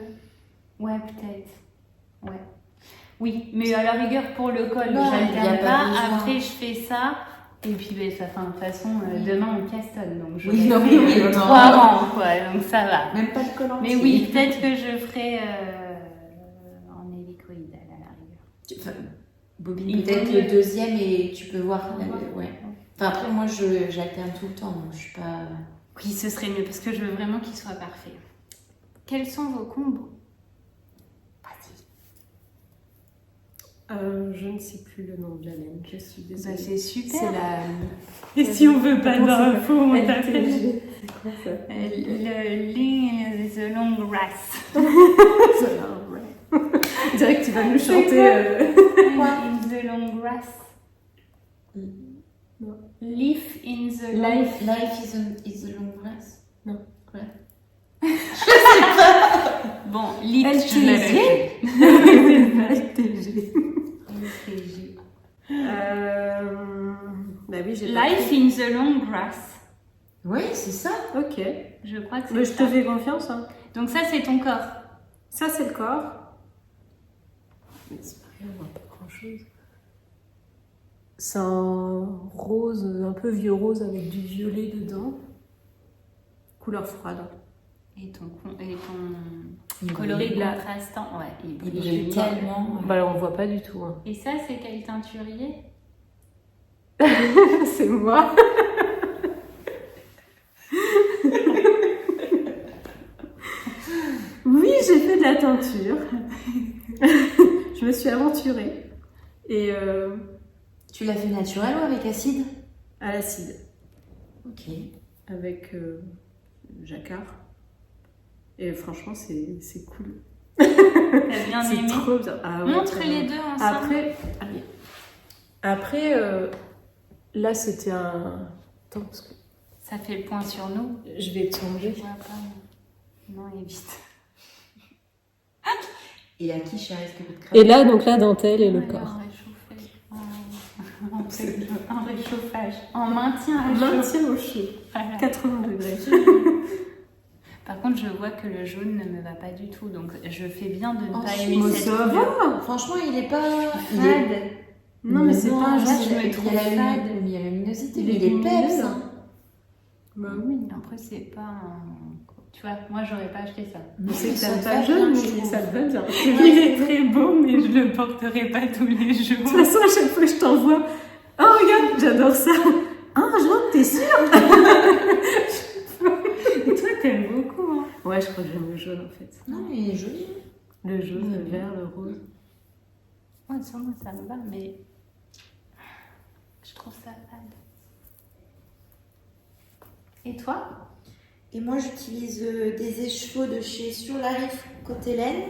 Ouais, peut-être. Ouais. Oui, mais à la rigueur, pour le col, Ouais, y a j'alterne pas pas. besoin. Après, je fais ça. Et puis, de toute façon, demain, on castonne. Donc, je Oui, non, fais oui, non. 3 rangs, quoi. Donc, ça va. Même pas le col entier. Mais oui, peut-être que je ferai en hélicoïdale à la rigueur. Bobine peut-être le deuxième et tu peux voir. Ouais. Enfin, après, moi, j'alterne tout le temps, donc je suis pas... Oui, ce serait mieux parce que je veux vraiment qu'il soit parfait. Quels sont vos combos? Je ne sais plus le nom de la laine, je suis désolée. Bah, c'est super. C'est la... Et si on veut pas d'infos, on t'appelle. LTG. C'est quoi ça? The Long Grass. On dirait que tu vas nous chanter... In the Long Grass. Non. Leaf in the Life. Life is a long grass. Non. Ouais. Bon, LTG. LTG. Bah oui, j'ai pas Life in the Long Grass. Oui, c'est ça. Ok. Je crois que c'est Mais je ça. te fais confiance. Hein. Donc ça, c'est ton corps. Ça, c'est le corps. Mais c'est pas rien, on voit pas grand-chose. C'est un rose, un peu vieux rose avec du violet dedans. couleur froide. Et ton Il coloris brille, là. contrastant. Ouais, il Il brille. brille tellement. Bah, on voit pas du tout. Hein. Et ça, c'est quel teinturier? C'est moi. Oui, j'ai fait de la teinture. Je me suis aventurée. Et Tu l'as fait naturel ou avec acide? à l'acide, Ok. avec jacquard. Et franchement, c'est cool. T'as bien C'est aimé? trop bien. Ah ouais, Montre vraiment. les deux ensemble. Après, là, c'était un... Attends, parce que Ça fait le point sur nous. je vais changer. Je vois pas. Non, évite. Et à qui chérie, est-ce que vous te Et craquez? là, donc la dentelle et le Ouais, corps. En réchauffage. En maintien à chaud. Maintien au chaud. Voilà. 80 degrés. Par contre, je vois que le jaune ne me va pas du tout. Donc, je fais bien de ne Oh, pas si, aimer mais cette ça couleur. va. Franchement, il est pas Fade. Non, mais c'est pas un là, jaune. je me trouve fade. Il y a la luminosité, Il mais est il est lumineux. peps. Hein. Bah oui. Après, c'est pas un... Tu vois, moi, j'aurais pas acheté ça. Mais c'est que Ça ça te va pas va jaune, bien, mais je trouve. ça te va bien. Il est très beau, mais je le porterai pas tous les De jours. toute façon, à chaque fois que je t'envoie, oh regarde, j'adore ça. Ah, jaune, t'es sûre? Et toi, t'aimes beaucoup, hein. Ouais, je crois que j'aime le jaune en fait. Non, mais il est joli. Le jaune, le Ouais. vert, le rose. Ouais, sur moi, ça me va, mais je trouve ça fade. Et toi? Et moi, j'utilise des échevaux de chez Sur la Rive côté laine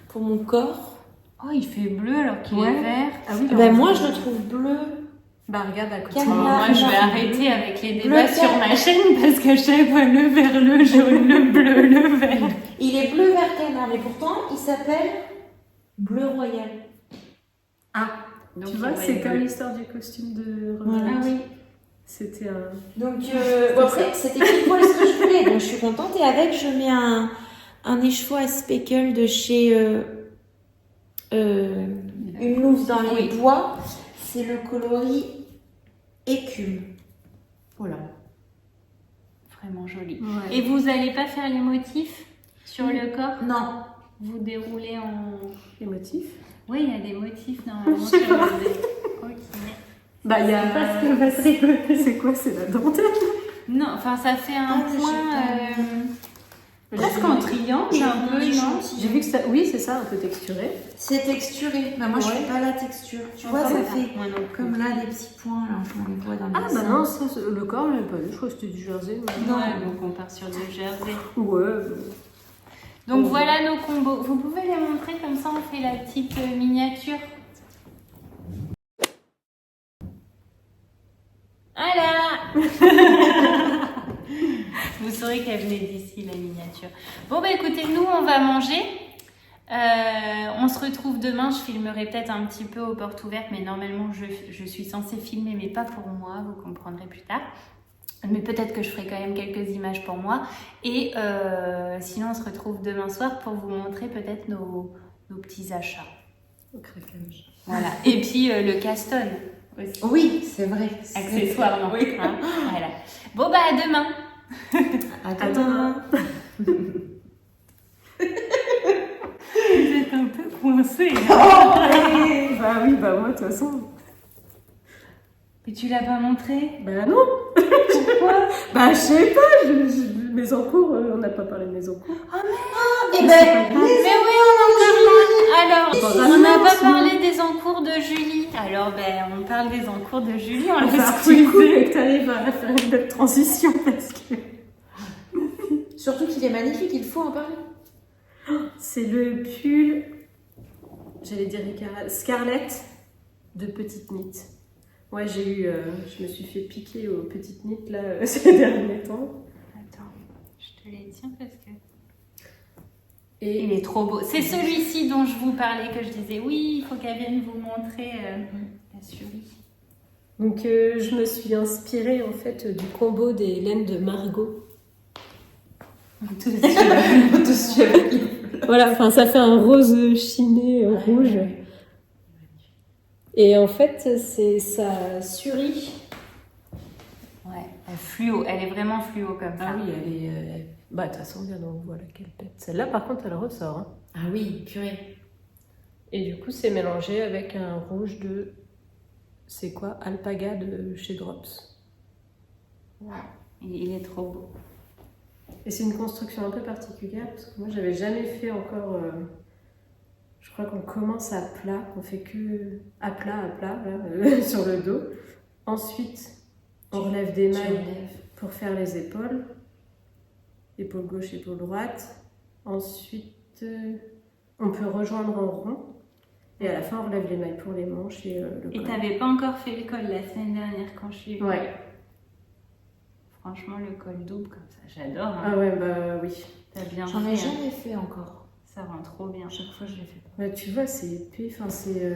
pour mon corps. Oh, il fait bleu alors qu'il Ouais. est vert. Ah oui, Ben moi, je le trouve bleu. Bah regarde à côté. Caméra. Moi, je vais non. arrêter avec les Bleu débats sur vert. ma chaîne parce que chaque fois le vert, le jaune, le bleu, le vert. Il est bleu vert canard, mais pourtant, il s'appelle bleu royal. Ah, Donc, tu vois, il va c'est être comme bleu. l'histoire du costume de Voilà. Romain. Ah oui. C'était un... Donc, bon, après, c'était pile poil ce que je voulais, donc je suis contente. Et avec, je mets un écheveau à speckle de chez Une Louve dans les Oui. bois. C'est le coloris écume. Voilà. Vraiment joli. Ouais. Et vous allez pas faire les motifs sur le corps? Non. Vous déroulez en... Les motifs. Oui, il y a des motifs normalement sur le... Ok. Bah il y a... Parce que va se rigoler. C'est quoi? C'est la dentelle? Non, enfin ça fait un Ah, mais point j'ai presque en triangle un peu, non? J'ai vu que ça... Oui, c'est ça, un peu texturé. C'est texturé. Bah, moi, je Ouais. fais pas la texture. Tu vois, Enfin, ça voilà. fait Moi non plus. comme là des petits points. Là, on les voit dans le Ah dessin. bah non, ça, le corps, je l'ai pas vu. Je crois que c'était du jersey. mais- Non. Ouais, donc on part sur du jersey. Ouais. Donc Oh. voilà nos combos. Vous pouvez les montrer comme ça, on fait la petite miniature. Voilà. Vous saurez qu'elle venait d'ici, la miniature. Bon bah écoutez, nous on va manger. On se retrouve demain. Je filmerai peut-être un petit peu aux portes ouvertes, mais normalement je suis censée filmer, mais pas pour moi, vous comprendrez plus tard. Mais peut-être que je ferai quand même quelques images pour moi. Et sinon, on se retrouve demain soir pour vous montrer peut-être nos petits achats. Au craquage. Voilà. Et puis le caston aussi. Oui, c'est vrai. Accessoirement. Oui. Hein, voilà. Bon, bah à demain. À demain. Vous êtes un peu coincés. Hein. Bah oui, bah moi, de toute façon... Mais tu l'as pas montré? Bah non. Pourquoi? Bah je sais pas, mes encours, on n'a pas parlé de mes encours. Eh ben, Mais oui, on en parle là. Alors, Bah, on n'a pas sinon. parlé des encours de Julie. Alors, ben, on parle des encours de Julie. On On les va un petit coup squeezer. et que t'arrives à faire une belle transition parce que... surtout qu'il est magnifique, il faut en parler. C'est le pull, j'allais dire Scarlett de Petite Knit. Ouais, je me suis fait piquer aux petites knits là ces derniers temps. Attends, je te les tiens parce que... Et Il est trop beau. C'est celui-ci dont je vous parlais, que je disais, oui, il faut qu'elle vienne vous montrer la souris. donc je me suis inspirée en fait du combo des laines de Margot. Voilà, enfin ça fait un rose chiné rouge. Et en fait c'est sa souris. Ouais. Fluo, elle est vraiment fluo comme ça. Ah oui, elle est... Bah, de toute façon, regarde, on voit laquelle pète. Celle-là, par contre, elle ressort. Hein. Ah oui, purée. Et du coup, c'est mélangé avec un rouge de... C'est quoi? Alpaga de chez Drops. Ouais. Il est trop beau. Et c'est une construction un peu particulière, parce que moi, j'avais jamais fait encore... Je crois qu'on commence à plat, on fait que à plat, là, sur le dos. Ensuite, on relève des mailles pour faire les épaules. Épaule gauche, épaule droite. Ensuite, on peut rejoindre en rond. Et à la fin, on relève les mailles pour les manches et le col. Et t'avais pas encore fait le col la semaine dernière quand je suis venue. Ouais. Franchement, le col double comme ça, j'adore. Hein. Ah ouais, bah oui. T'as bien J'en fait, ai hein. jamais fait encore. Ça rend trop bien. Chaque fois, je l'ai fait. Bah, tu vois, c'est épais, enfin, c'est...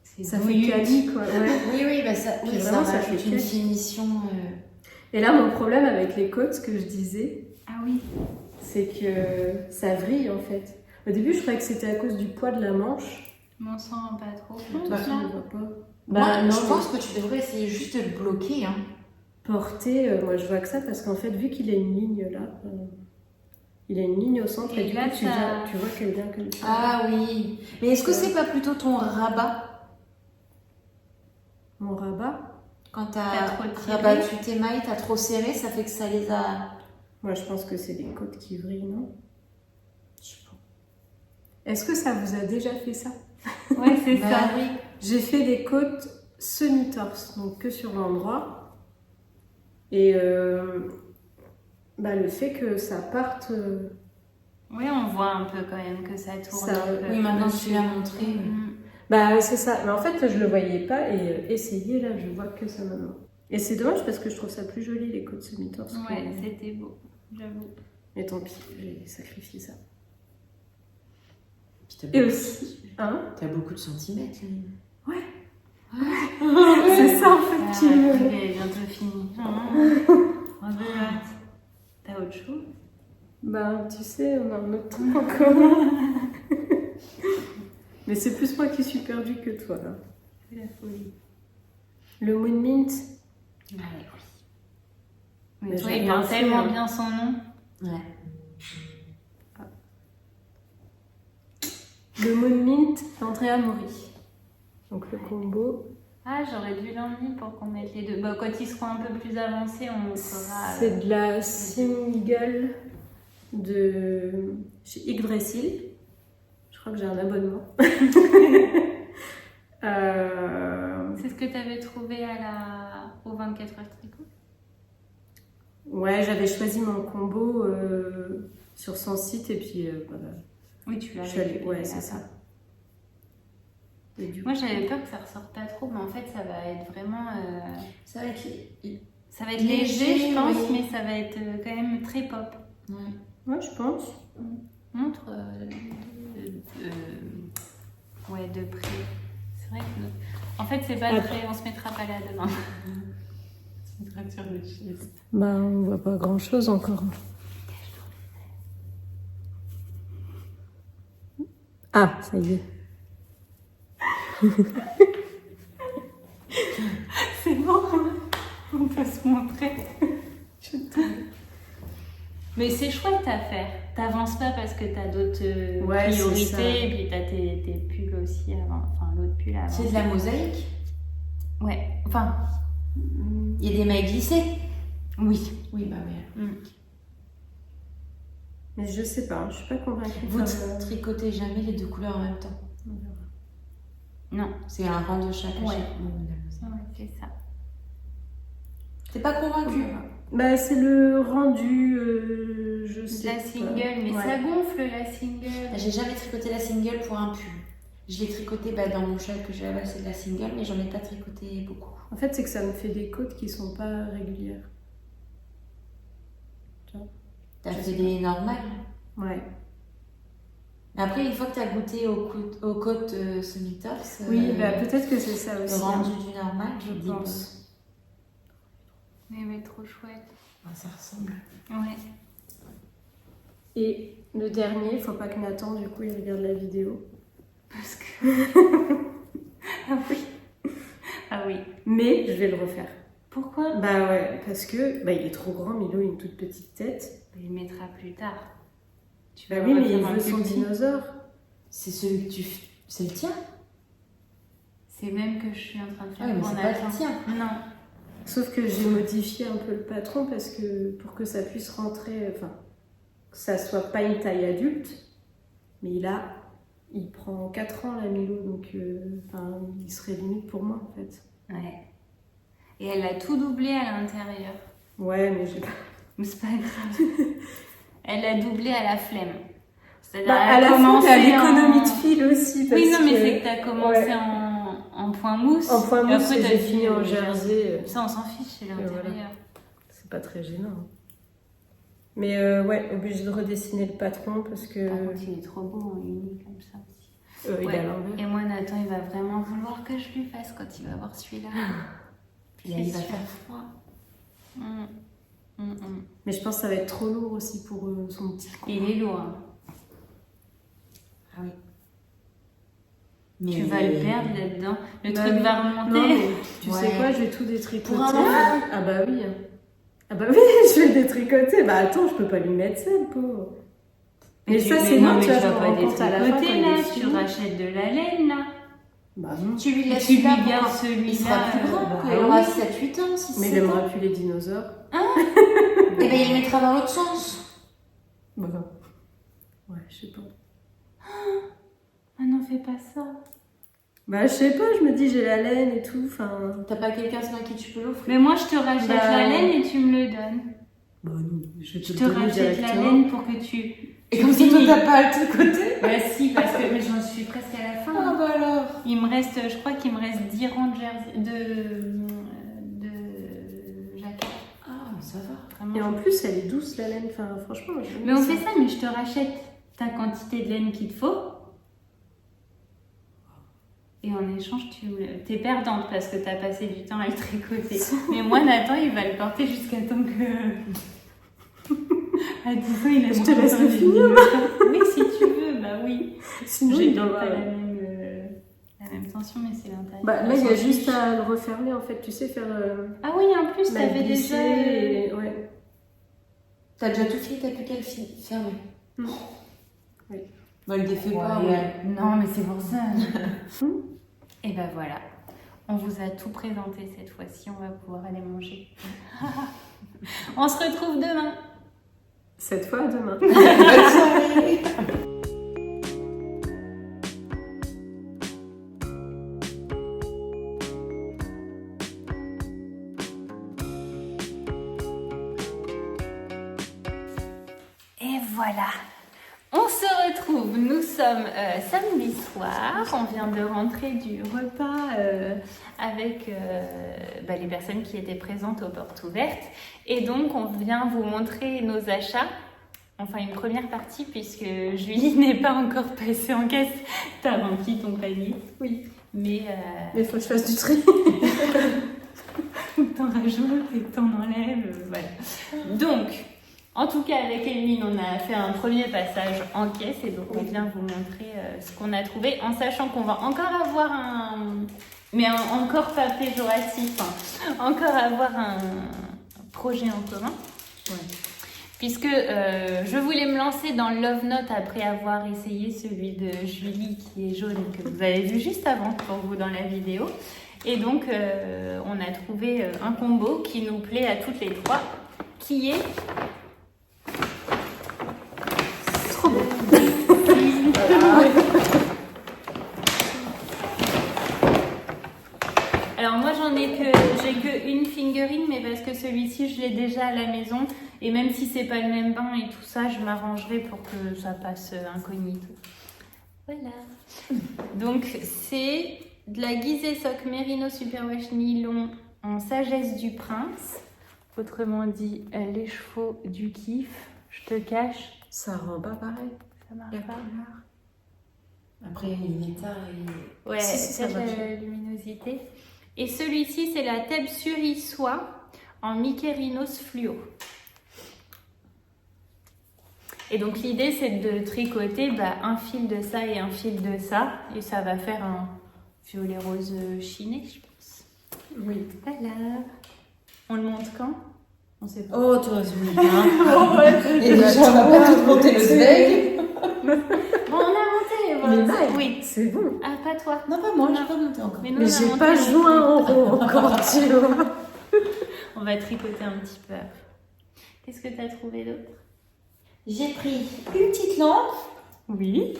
C'est ça fait douillu. quali, quoi. Ouais. Oui, bah ça, Puis oui, vraiment, ça ça rajoute fait une quali. finition. Et là, mon problème avec les côtes, ce que je disais, Ah oui. c'est que ça vrille, en fait. Au début, je croyais que c'était à cause du poids de la manche. Mais on s'en rend pas trop Toi, compte. Bah, tu là. ne vois pas. Moi, Bah, non, je pense que tu devrais essayer juste de le bloquer. Hein. porter, moi je vois que ça parce qu'en fait, vu qu'il a une ligne là, il a une ligne au centre et, Et du là, coup, ça- tu vois qu'elle vient comme ça. Ah oui. Mais est-ce que c'est pas plutôt ton rabat Mon rabat, quand T'as t'as trop tiré. rabattu tes mailles, t'as trop serré, ça fait que ça les a. moi je pense que c'est les côtes qui vrillent, non? Je sais pas. Est-ce que ça vous a déjà fait ça? Ouais, c'est Bah ça. oui. J'ai fait des côtes semi-torse, donc que sur l'endroit. Et bah, le fait que ça parte, Oui, on voit un peu quand même que ça tourne Ça- un peu. Oui, maintenant que tu l'as montré. bah c'est ça. Mais en fait, je le voyais pas et essayer là, je vois que ça maintenant. Et c'est dommage parce que je trouve ça plus joli les côtes semi-torse. que- Ouais, c'était beau, j'avoue. Mais tant pis, j'ai sacrifié ça. Puis t'as Et beaucoup- aussi, hein? T'as beaucoup de centimètres. Lynn. C'est ça en fait qui me... Il est bientôt fini. Rebelote. T'as autre chose? Bah, tu sais, on a un autre truc en commun. Mais c'est plus moi qui suis perdue que toi là. C'est la folie. Le Moon Mint, Ouais, oui. Mais Mais toi, j'ai il rien porte fait, tellement hein. bien son nom. Ouais. le Moon Mint d'Andrea Mori. Donc le combo, Ah, j'aurais dû l'emmener pour qu'on mette les deux. Bah, quand ils seront un peu plus avancés, on le fera. c'est de la single de chez Yggdrasil. Je crois que j'ai un abonnement. C'est ce que tu avais trouvé au 24 heures tricot? Ouais, j'avais choisi mon combo sur son site et puis voilà. Oui, tu l'as Je suis allée, récupéré ouais, c'est là-bas. ça. Et du Moi, coup, j'avais peur que ça ressorte pas trop, mais en fait, ça va être vraiment. C'est vrai qu'il. Ça va être léger, Léger, je pense, oui. mais ça va être quand même très pop. Ouais. ouais, je pense. Montre. Ouais, de près. C'est vrai que. En fait, c'est pas Ah. très. On se mettra pas là demain. On se mettra sur le chaise. Bah, on voit pas grand chose encore. Ah, ça y est. C'est bon, on peut se montrer. Mais c'est chouette à faire. T'avances pas parce que t'as d'autres Ouais, c'est ça. priorités, et puis t'as tes pulls aussi avant. Enfin, l'autre pull avant. C'est de la mosaïque. Ouais, enfin, Il y a des mailles glissées. oui. Oui, bah oui. Mais je sais pas, je suis pas convaincue. Vous par le- tricotez jamais les deux couleurs en même temps. Non. C'est un rang de chaque. Ouais. chaque. Ouais, c'est ça. T'es pas convaincue? Bah, c'est le rendu, je sais La pas. single, mais Ouais. ça gonfle la single. J'ai jamais tricoté la single pour un pull. Je l'ai tricoté dans mon châle que j'ai là-bas, c'est de la single, mais j'en ai pas tricoté beaucoup. En fait, c'est que ça me fait des côtes qui sont pas régulières. T'as Je fait sais des normales. Ouais. Mais après, une fois que t'as goûté aux côtes semi-torse, Oui, bah, peut-être que c'est ça le aussi. rendu hein. du normal, Je dis, pense. Mais trop chouette. ça ressemble. Ouais. Et le dernier, faut pas que Nathan, du coup, il regarde la vidéo. Parce que. Ah oui. Ah oui. Mais je vais le refaire. Pourquoi? Bah ouais, parce que il est trop grand, Milo, il a une toute petite tête. Il le mettra plus tard. Tu Bah vas oui, mais refaire il un veut plus son petit. dinosaure. C'est celui que tu... C'est le tien? C'est même que je suis en train de faire Ah oui, mais pour c'est pas Nathan. le tien. Non. Sauf que j'ai modifié un peu le patron parce que pour que ça puisse rentrer, enfin, que ça soit pas une taille adulte, mais il prend 4 ans là, Milo, donc il serait limite pour moi en fait. Ouais. Et elle a tout doublé à l'intérieur. Ouais, mais j'ai pas. Mais c'est pas grave. Elle a doublé à la flemme. C'est-à-dire, À elle a la fin, commencé t'as l'économie en- de fil aussi. Parce Oui, non, mais que- c'est que t'as commencé Ouais. en point mousse. En point et mousse, après, et t'as j'ai dit, fini en jersey. Ça, on s'en fiche, c'est l'intérieur. voilà. C'est pas très gênant. Mais ouais, obligé de redessiner le patron parce que Par contre, il est trop beau en uni comme ça aussi. il Ouais. est à l'envers. Et moi, Nathan, il va vraiment vouloir que je lui fasse quand il va voir celui-là. Et là, il va faire froid. Mais je pense que ça va être trop lourd aussi pour son petit cou. Il est lourd. Hein. Ah oui. Mais Tu vas le perdre là-dedans. Le Bah truc oui. va Non, remonter. mais tu Ouais. sais quoi, je vais tout détricoter. Pour un enfant. Ah bah oui. Ah bah oui, je vais le détricoter. Bah attends, je peux pas lui mettre ça, le pauvre. Mais ça, c'est non, non, mais tu tu vois, je vas me pas rends compte à la fin quand détricoter il là. est Tu fini. rachètes de la laine là. Bah non. Tu lui laisses Tu lui celui-là gardes pour- celui-là. Il sera plus grand, bah quoi. Il oui. aura 7-8 ans, 6 Mais il aimera plus les dinosaures. Et bien, il le mettra dans l'autre sens. Bah non. Ouais, je sais pas. Ah non, fais pas ça. Bah je sais pas, je me dis j'ai la laine et tout, enfin... T'as pas quelqu'un sinon à qui tu peux l'offrir? Mais moi, je te rachète Bah, la laine et tu me le donnes. Bah non, je vais Je te te le donner rachète la directement. laine pour que tu. Et comme ça, toi, t'as pas à tout côté? Bah si, parce que mais j'en suis presque à la fin. Ah bah alors. Il me reste, je crois qu'il me reste 10 rangs de jaquettes. Ah, mais ça va. Vraiment. Et en plus, elle est douce la laine, enfin franchement... j'aime Mais on ça. fait ça, mais je te rachète ta quantité de laine qu'il te faut. Et en échange, t'es perdante parce que t'as passé du temps à le tricoter. Mais moi, Nathan, il va le porter jusqu'à temps que... À 10 ans, il a Je te laisse le finir, Oui, si tu veux, bah oui. Sinon, J'ai il peut-être doit... pas la même tension, mais c'est l'intérieur. Bah, là, il y a juste à le refermer en fait, tu sais, faire... Ah oui, en plus, la t'avais glisser déjà... et- Ouais. T'as déjà tout fini, t'as plus qu'à le fermer. Mm. Oui. Bah, le défait pas, Ouais. ouais. Non, mais c'est pour ça. Et ben voilà, on vous a tout présenté cette fois-ci, on va pouvoir aller manger. On se retrouve demain. Cette fois, à demain. Bonne soirée. Et voilà, on se retrouve, nous sommes samedi soir, on vient de rentrer du repas avec les personnes qui étaient présentes aux portes ouvertes et donc on vient vous montrer nos achats, enfin une première partie puisque Julie n'est pas encore passée en caisse, t'as rempli ton panier, Oui. mais Mais il faut que je fasse du tri. t'en rajoutes et t'en enlèves, voilà. Donc, en tout cas, avec Eline, on a fait un premier passage en caisse et donc on vient vous montrer ce qu'on a trouvé en sachant qu'on va encore avoir encore pas péjoratif, encore avoir un projet en commun. Ouais. Puisque je voulais me lancer dans le Love Note après avoir essayé celui de Julie qui est jaune que vous avez vu juste avant pour vous dans la vidéo. Et donc, on a trouvé un combo qui nous plaît à toutes les trois, qui est... Trop beau. Alors moi j'ai que une fingering, mais parce que celui-ci je l'ai déjà à la maison et même si c'est pas le même bain et tout ça, je m'arrangerai pour que ça passe incognito. Voilà. Donc c'est de la Gizeh Sock Merino Superwash Nylon en sagesse du prince, autrement dit les chevaux du kiff. Je te cache, Ça rend pas pareil. ça marche La pas. couleur. Après, il est tard et... Ouais, Si, ça peut-être marche. la luminosité. Et celui-ci, c'est la Thèbes Suri Soie en Mykérinos Fluo. Et donc l'idée, c'est de tricoter un fil de ça et un fil de ça. Et ça va faire un violet rose chiné, je pense. Oui. Voilà. On le monte quand? On sait pas. Oh, toi, c'est bien. Et déjà, on va pas tout monter le zweig. Bon, on a monté. Voilà. Les mailles. Oui. C'est bon. Ah, pas toi. Non, pas moi, j'ai pas monté encore. Mais nous, Mais on a j'ai monté pas le joint en zweig. rond encore, tu vois. On va tricoter un petit peu. Qu'est-ce que tu as trouvé d'autre? J'ai pris une petite lampe Oui.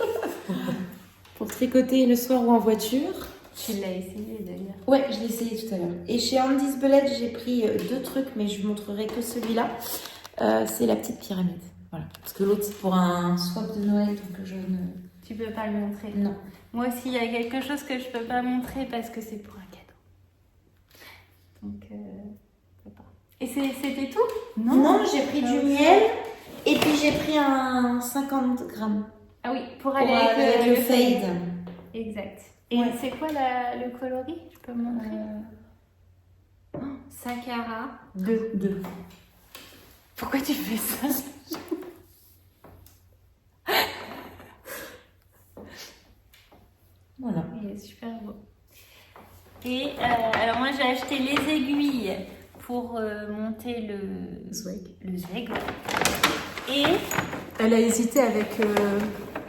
pour tricoter le soir ou en voiture. Tu l'as essayé d'ailleurs. Ouais, je l'ai essayé tout à l'heure. Et chez Andy's Belette, j'ai pris 2 trucs, mais je vous montrerai que celui-là. C'est la petite pyramide. Voilà. Parce que l'autre, c'est pour un swap de Noël, donc je ne... Tu peux pas le montrer. Non. Moi aussi, il y a quelque chose que je peux pas montrer parce que c'est pour un cadeau. Donc, je peux pas. Et c'était tout? Non, j'ai pris du miel et puis j'ai pris un 50 grammes Ah oui, pour pour aller avec avec le fade. Exact. Et Ouais. c'est quoi le coloris? Je peux montrer? Sakara 2. Pourquoi tu fais ça? Voilà. Il est super beau. Et alors moi j'ai acheté les aiguilles pour monter le Zweig. zweig. Et Elle a hésité avec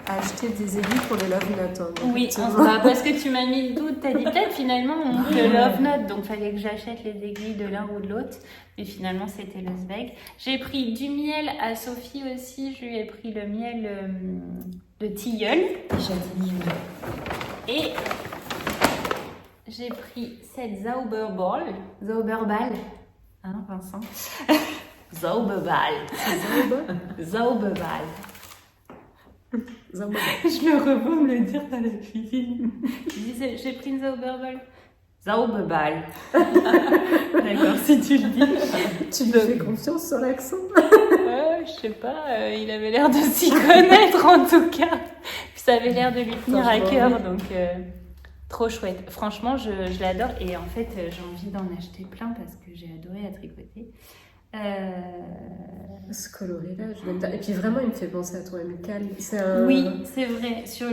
à acheter des aiguilles pour le Love Note. Hein, donc, oui, tu vois. bah, parce que tu m'as mis le doute, t'as dit peut-être finalement on monte le Love Note, donc fallait que j'achète les aiguilles de l'un ou de l'autre, mais finalement c'était le zweig. J'ai pris du miel à Sophie aussi, je lui ai pris le miel de tilleul. Et j'ai pris cette Zauberball, hein Vincent? Zauberball. Zauberball. Je me revois me le dire dans la cuisine. Je disais, j'ai pris une Zauberball. Zauberball. D'accord, si tu le dis. Tu me fais confiance sur l'accent. Je sais pas, il avait l'air de s'y connaître en tout cas. Puis ça avait l'air de lui tenir à cœur, donc trop chouette. Franchement, je l'adore et en fait, j'ai envie d'en acheter plein parce que j'ai adoré à tricoter. Ce coloris-là, je l'aime bien. Et puis vraiment, il me fait penser à toi, Amical. C'est un... Oui, c'est vrai, sur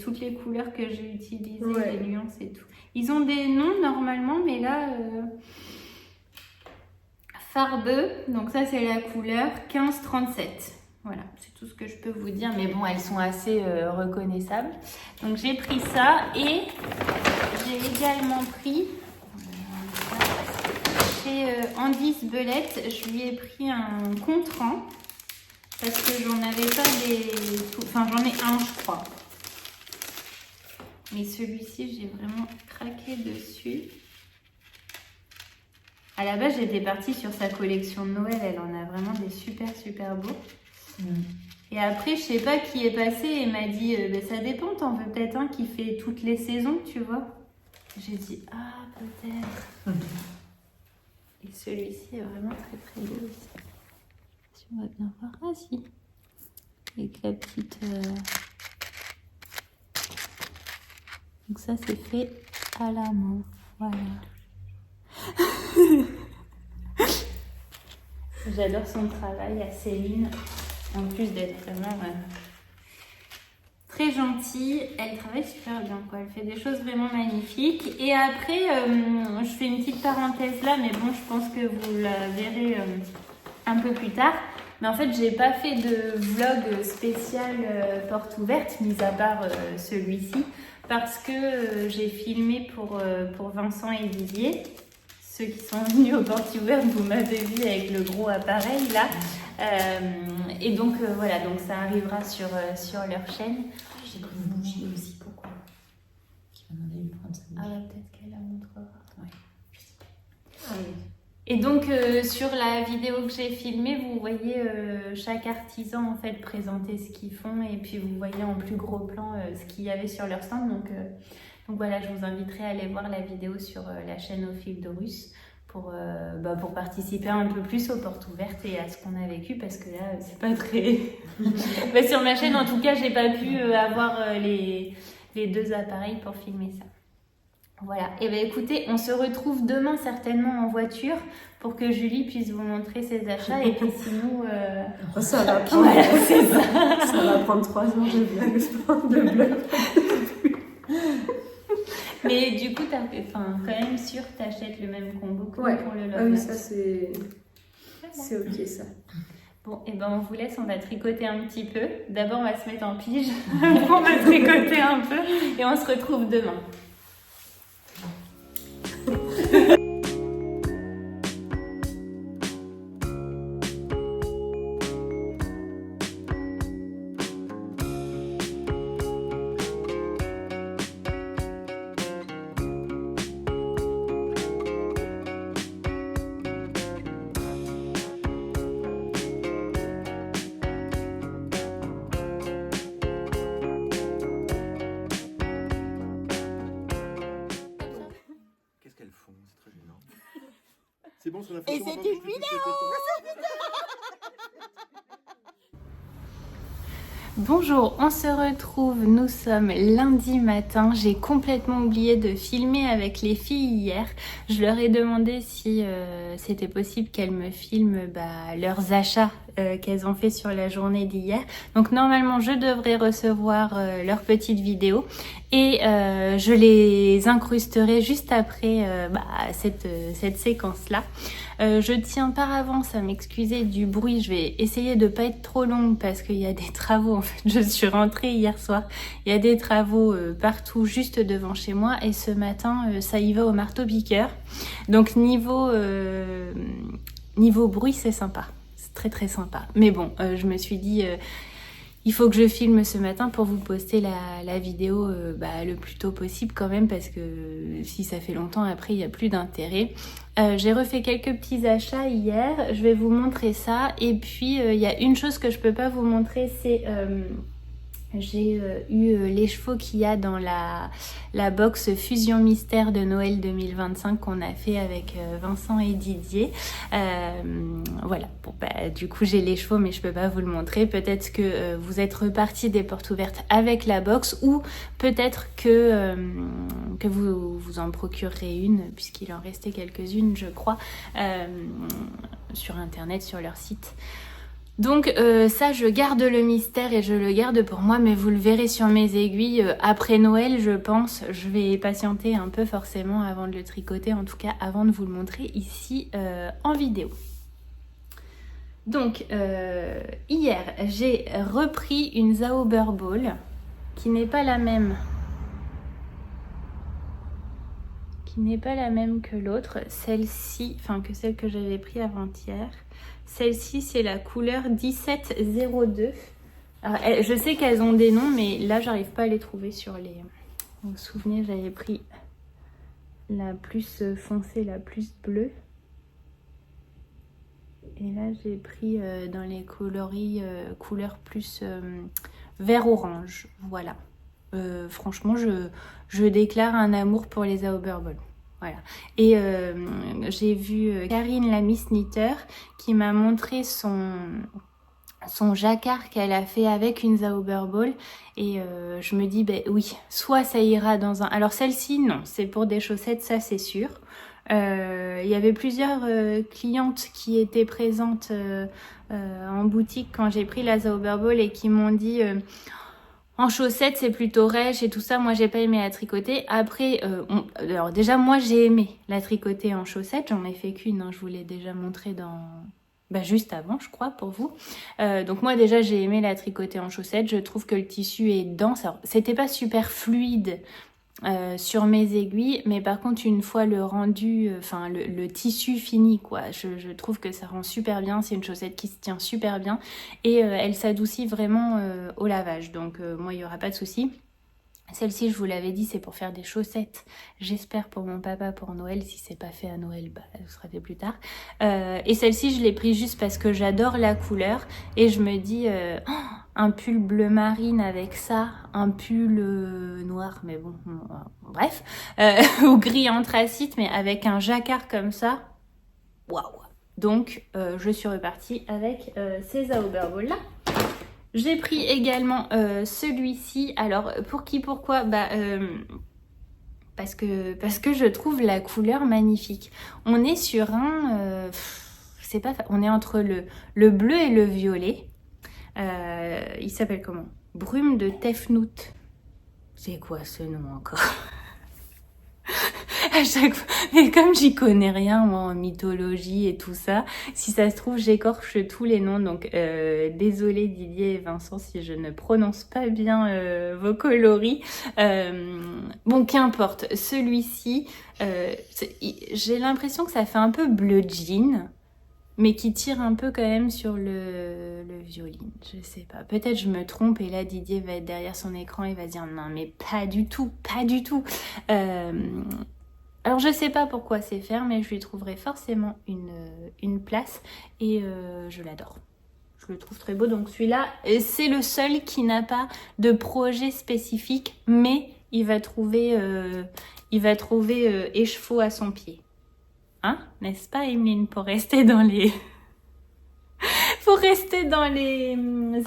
toutes les couleurs que j'ai utilisées, Ouais. les nuances et tout. Ils ont des noms normalement, mais là, Farbeux, donc ça c'est la couleur 1537. Voilà, c'est tout ce que je peux vous dire, mais bon, elles sont assez reconnaissables. Donc j'ai pris ça et j'ai également pris, chez Andy's Belette, je lui ai pris un contrant parce que j'en avais pas enfin j'en ai un je crois. Mais celui-ci, j'ai vraiment craqué dessus. À la base, j'étais partie sur sa collection de Noël. Elle en a vraiment des super beaux. Et après, je sais pas qui est passé et m'a dit ça dépend, t'en veux peut-être un qui fait toutes les saisons, tu vois. J'ai dit ah, peut-être. Et celui-ci est vraiment très beau aussi. Si on va bien voir. Ah, si. Avec la petite. Donc, ça, c'est fait à la main. Voilà. J'adore son travail à Céline. En plus d'être vraiment très gentille, elle travaille super bien, quoi. Elle fait des choses vraiment magnifiques. Et après, je fais une petite parenthèse là, mais bon, je pense que vous la verrez un peu plus tard. Mais en fait, j'ai pas fait de vlog spécial porte ouverte, mis à part celui-ci, parce que j'ai filmé pour Vincent et Didier. Ceux qui sont venus aux portes ouvertes, vous m'avez vu avec le gros appareil là. Et donc voilà, donc ça arrivera sur leur chaîne. J'ai pris une bougie aussi, pourquoi? Qui m'a demandé de prendre sa bougie. Ah ouais, peut-être qu'elle la montrera. Ouais, je sais pas. Ah oui. Et donc sur la vidéo que j'ai filmée, vous voyez chaque artisan en fait présenter ce qu'ils font et puis vous voyez en plus gros plan ce qu'il y avait sur leur stand. Donc voilà, je vous inviterai à aller voir la vidéo sur la chaîne Au fil d'Horus pour participer un peu plus aux portes ouvertes et à ce qu'on a vécu parce que là, c'est pas très... sur ma chaîne, en tout cas, j'ai pas pu avoir les 2 appareils pour filmer ça. Voilà, et bien écoutez, on se retrouve demain certainement en voiture pour que Julie puisse vous montrer ses achats et puis sinon... Ça va prendre, Voilà, c'est ça. Ça va prendre 3 ans de vlog. Mais du coup, quand même sûr, t'achètes le même combo que Ouais. pour le Ah Love oui, Note. ça c'est ok ça. Bon, et ben on vous laisse, on va tricoter un petit peu. D'abord, on va se mettre en pige pour me tricoter un peu et on se retrouve demain. Qu'est-ce qu'elles font? C'est très gênant. C'est bon sur la Et photo. c'est une vidéo. Bonjour, on se retrouve, nous sommes lundi matin. J'ai complètement oublié de filmer avec les filles hier. Je leur ai demandé si c'était possible qu'elles me filment leurs achats qu'elles ont fait sur la journée d'hier. Donc normalement je devrais recevoir leurs petites vidéos et je les incrusterai juste après cette séquence-là. Je tiens par avance à m'excuser du bruit, je vais essayer de pas être trop longue parce qu'il y a des travaux, en fait je suis rentrée hier soir, il y a des travaux partout juste devant chez moi et ce matin ça y va au marteau-piqueur. Donc niveau bruit c'est sympa, c'est très très sympa. Mais bon, je me suis dit... il faut que je filme ce matin pour vous poster la vidéo le plus tôt possible quand même parce que si ça fait longtemps après il n'y a plus d'intérêt. J'ai refait quelques petits achats hier, je vais vous montrer ça et puis il y a une chose que je peux pas vous montrer, c'est j'ai eu les chevaux qu'il y a dans la box Fusion Mystère de Noël 2025 qu'on a fait avec Vincent et Didier. Voilà, bon, du coup j'ai les chevaux mais je peux pas vous le montrer. Peut-être que vous êtes repartis des portes ouvertes avec la box ou peut-être que vous en procurerez une puisqu'il en restait quelques-unes je crois sur internet, sur leur site. Donc ça je garde le mystère et je le garde pour moi mais vous le verrez sur mes aiguilles après Noël je pense. Je vais patienter un peu forcément avant de le tricoter, en tout cas avant de vous le montrer ici en vidéo. Donc hier j'ai repris une Zauberball qui n'est pas la même. Que l'autre, celle-ci, enfin que celle que j'avais pris avant-hier. Celle-ci c'est la couleur 1702. Alors, je sais qu'elles ont des noms mais là j'arrive pas à les trouver sur les... Vous vous souvenez, j'avais pris la plus foncée, la plus bleue. Et là j'ai pris dans les coloris couleurs plus vert-orange, voilà. Franchement je déclare un amour pour les Zauberball. Voilà. Et j'ai vu Karine la Miss Knitter qui m'a montré son jacquard qu'elle a fait avec une Zauberball et je me dis oui, soit ça ira dans un... Alors celle-ci non, c'est pour des chaussettes, ça c'est sûr. Il y avait plusieurs clientes qui étaient présentes en boutique quand j'ai pris la Zauberball et qui m'ont dit en chaussettes c'est plutôt rêche et tout ça, moi j'ai pas aimé la tricoter. Après alors déjà moi j'ai aimé la tricoter en chaussettes, j'en ai fait qu'une, hein, je vous l'ai déjà montré dans... juste avant je crois pour vous. Donc moi déjà j'ai aimé la tricoter en chaussettes, je trouve que le tissu est dense. Alors c'était pas super fluide sur mes aiguilles, mais par contre une fois le rendu, le tissu fini quoi, je trouve que ça rend super bien. C'est une chaussette qui se tient super bien et elle s'adoucit vraiment au lavage, donc moi il n'y aura pas de souci. Celle-ci, je vous l'avais dit, c'est pour faire des chaussettes. J'espère pour mon papa pour Noël. Si c'est pas fait à Noël, ce sera fait plus tard. Et celle-ci, je l'ai pris juste parce que j'adore la couleur. Et je me dis, un pull bleu marine avec ça, un pull noir, mais bon, bref, ou gris anthracite, mais avec un jacquard comme ça, waouh. Donc, je suis repartie avec ces Zauberball là. J'ai pris également celui-ci. Alors, pour qui, pourquoi parce que je trouve la couleur magnifique. On est sur un... on est entre le bleu et le violet. Il s'appelle comment? Brume de Tefnout. C'est quoi ce nom encore? à chaque fois. Mais comme j'y connais rien, moi, en mythologie et tout ça, si ça se trouve, j'écorche tous les noms. Donc, désolé Didier et Vincent si je ne prononce pas bien vos coloris. Bon, qu'importe. Celui-ci, j'ai l'impression que ça fait un peu bleu jean, mais qui tire un peu quand même sur le violine. Je sais pas. Peut-être je me trompe et là Didier va être derrière son écran et va se dire non mais pas du tout, pas du tout. Alors je sais pas pourquoi c'est faire, mais je lui trouverai forcément une place et je l'adore. Je le trouve très beau. Donc celui-là, c'est le seul qui n'a pas de projet spécifique, mais il va trouver écheveau à son pied. Hein, n'est-ce pas, Emeline, pour rester dans les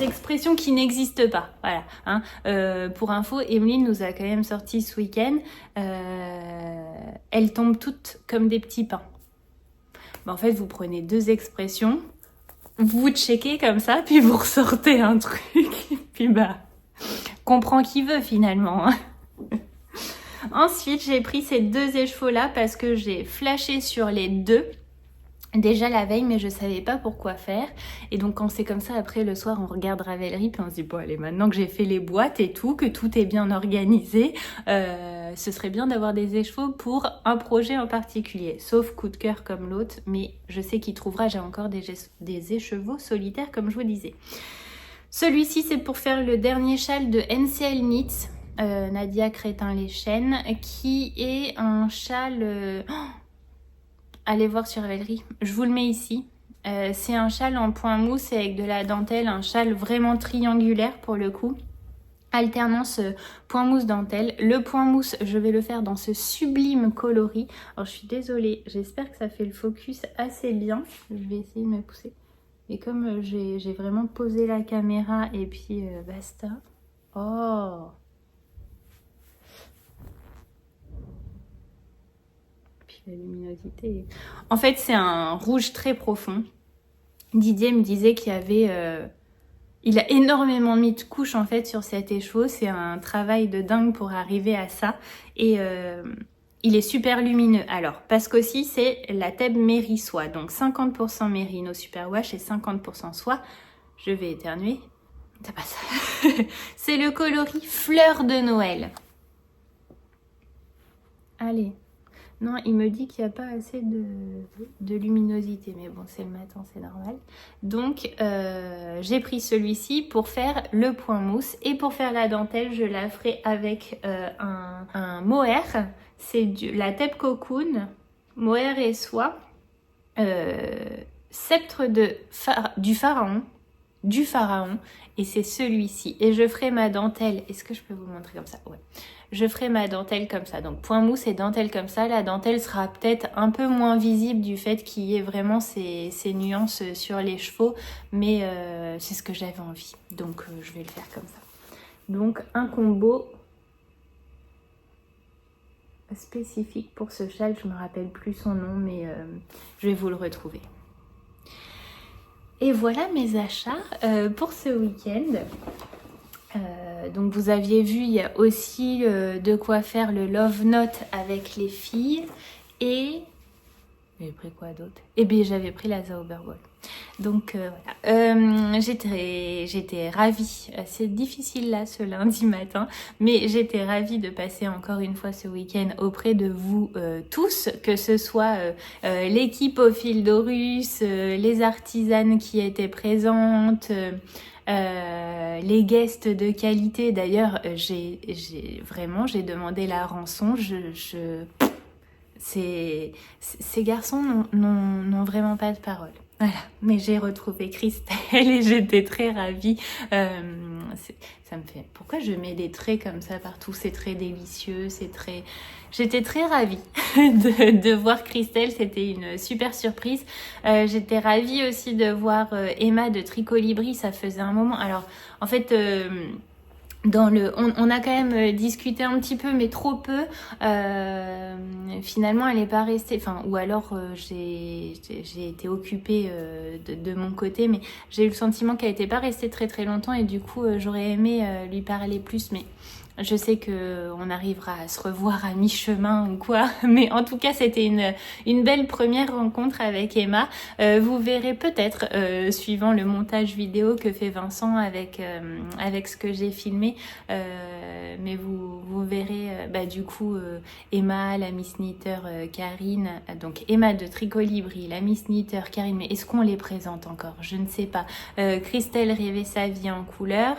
expressions qui n'existent pas. Voilà. Hein. Pour info, Emeline nous a quand même sorti ce week-end. Elles tombent toutes comme des petits pains. En fait, vous prenez 2 expressions, vous checkez comme ça, puis vous ressortez un truc. Puis comprend qui veut finalement. Hein. Ensuite, j'ai pris ces 2 écheveaux-là parce que j'ai flashé sur les 2 déjà la veille, mais je savais pas pourquoi faire. Et donc, quand c'est comme ça, après, le soir, on regarde Ravelry, puis on se dit, bon, allez, maintenant que j'ai fait les boîtes et tout, que tout est bien organisé, ce serait bien d'avoir des écheveaux pour un projet en particulier. Sauf coup de cœur comme l'autre, mais je sais qu'il trouvera, j'ai encore des écheveaux solitaires, comme je vous disais. Celui-ci, c'est pour faire le dernier châle de NCL Knits. Nadia Crétin-les-Chênes, qui est un châle... allez voir sur Ravelry, je vous le mets ici. C'est un châle en point mousse avec de la dentelle, un châle vraiment triangulaire pour le coup. Alternance point mousse dentelle. Le point mousse, je vais le faire dans ce sublime coloris. Alors je suis désolée, j'espère que ça fait le focus assez bien. Je vais essayer de me pousser. Et comme j'ai vraiment posé la caméra et puis basta. Oh! La luminosité. En fait, c'est un rouge très profond. Didier me disait qu'il y avait... il a énormément mis de couches en fait sur cet écheveau. C'est un travail de dingue pour arriver à ça. Et il est super lumineux. Alors, parce qu'aussi, c'est la Thèbes Mairie Soie. Donc, 50% Merino Superwash et 50% soie. Je vais éternuer. C'est pas ça. C'est le coloris Fleur de Noël. Allez. Non, il me dit qu'il n'y a pas assez de luminosité, mais bon, c'est le matin, c'est normal. Donc, j'ai pris celui-ci pour faire le point mousse. Et pour faire la dentelle, je la ferai avec un mohair. C'est la Thèbes Cocoon, mohair et soie, sceptre du pharaon. Et c'est celui-ci. Et je ferai ma dentelle. Est-ce que je peux vous montrer comme ça? Ouais. Je ferai ma dentelle comme ça. Donc point mousse et dentelle comme ça. La dentelle sera peut-être un peu moins visible du fait qu'il y ait vraiment ces nuances sur les chevaux. Mais c'est ce que j'avais envie. Donc je vais le faire comme ça. Donc un combo spécifique pour ce châle. Je ne me rappelle plus son nom, mais je vais vous le retrouver. Et voilà mes achats pour ce week-end. Donc vous aviez vu, il y a aussi de quoi faire le Love Note avec les filles. Et j'avais pris quoi d'autre? Eh bien j'avais pris la Zauberwald. Donc voilà, j'étais ravie. C'est difficile là ce lundi matin, mais j'étais ravie de passer encore une fois ce week-end auprès de vous tous, que ce soit l'équipe au fil d'Horus, les artisanes qui étaient présentes, les guests de qualité. D'ailleurs, j'ai demandé la rançon. Ces garçons n'ont vraiment pas de parole. Voilà, mais j'ai retrouvé Christelle et j'étais très ravie. Ça me fait... Pourquoi je mets des traits comme ça partout? C'est très délicieux, c'est très... J'étais très ravie de voir Christelle, c'était une super surprise. J'étais ravie aussi de voir Emma de Tricolibri, ça faisait un moment. Alors, en fait... on a quand même discuté un petit peu, mais trop peu. Finalement, elle n'est pas restée. Enfin, ou alors j'ai été occupée de mon côté, mais j'ai eu le sentiment qu'elle n'était pas restée très très longtemps et du coup, j'aurais aimé lui parler plus, mais Je sais qu'on arrivera à se revoir à mi-chemin ou quoi, mais en tout cas c'était une belle première rencontre avec Emma. Vous verrez peut-être, suivant le montage vidéo que fait Vincent avec ce que j'ai filmé, mais vous verrez du coup Emma, la Miss Knitter, Karine, donc Emma de Tricolibri, la Miss Knitter, Karine, mais est-ce qu'on les présente encore? Je ne sais pas. Christelle rêvait sa vie en couleur.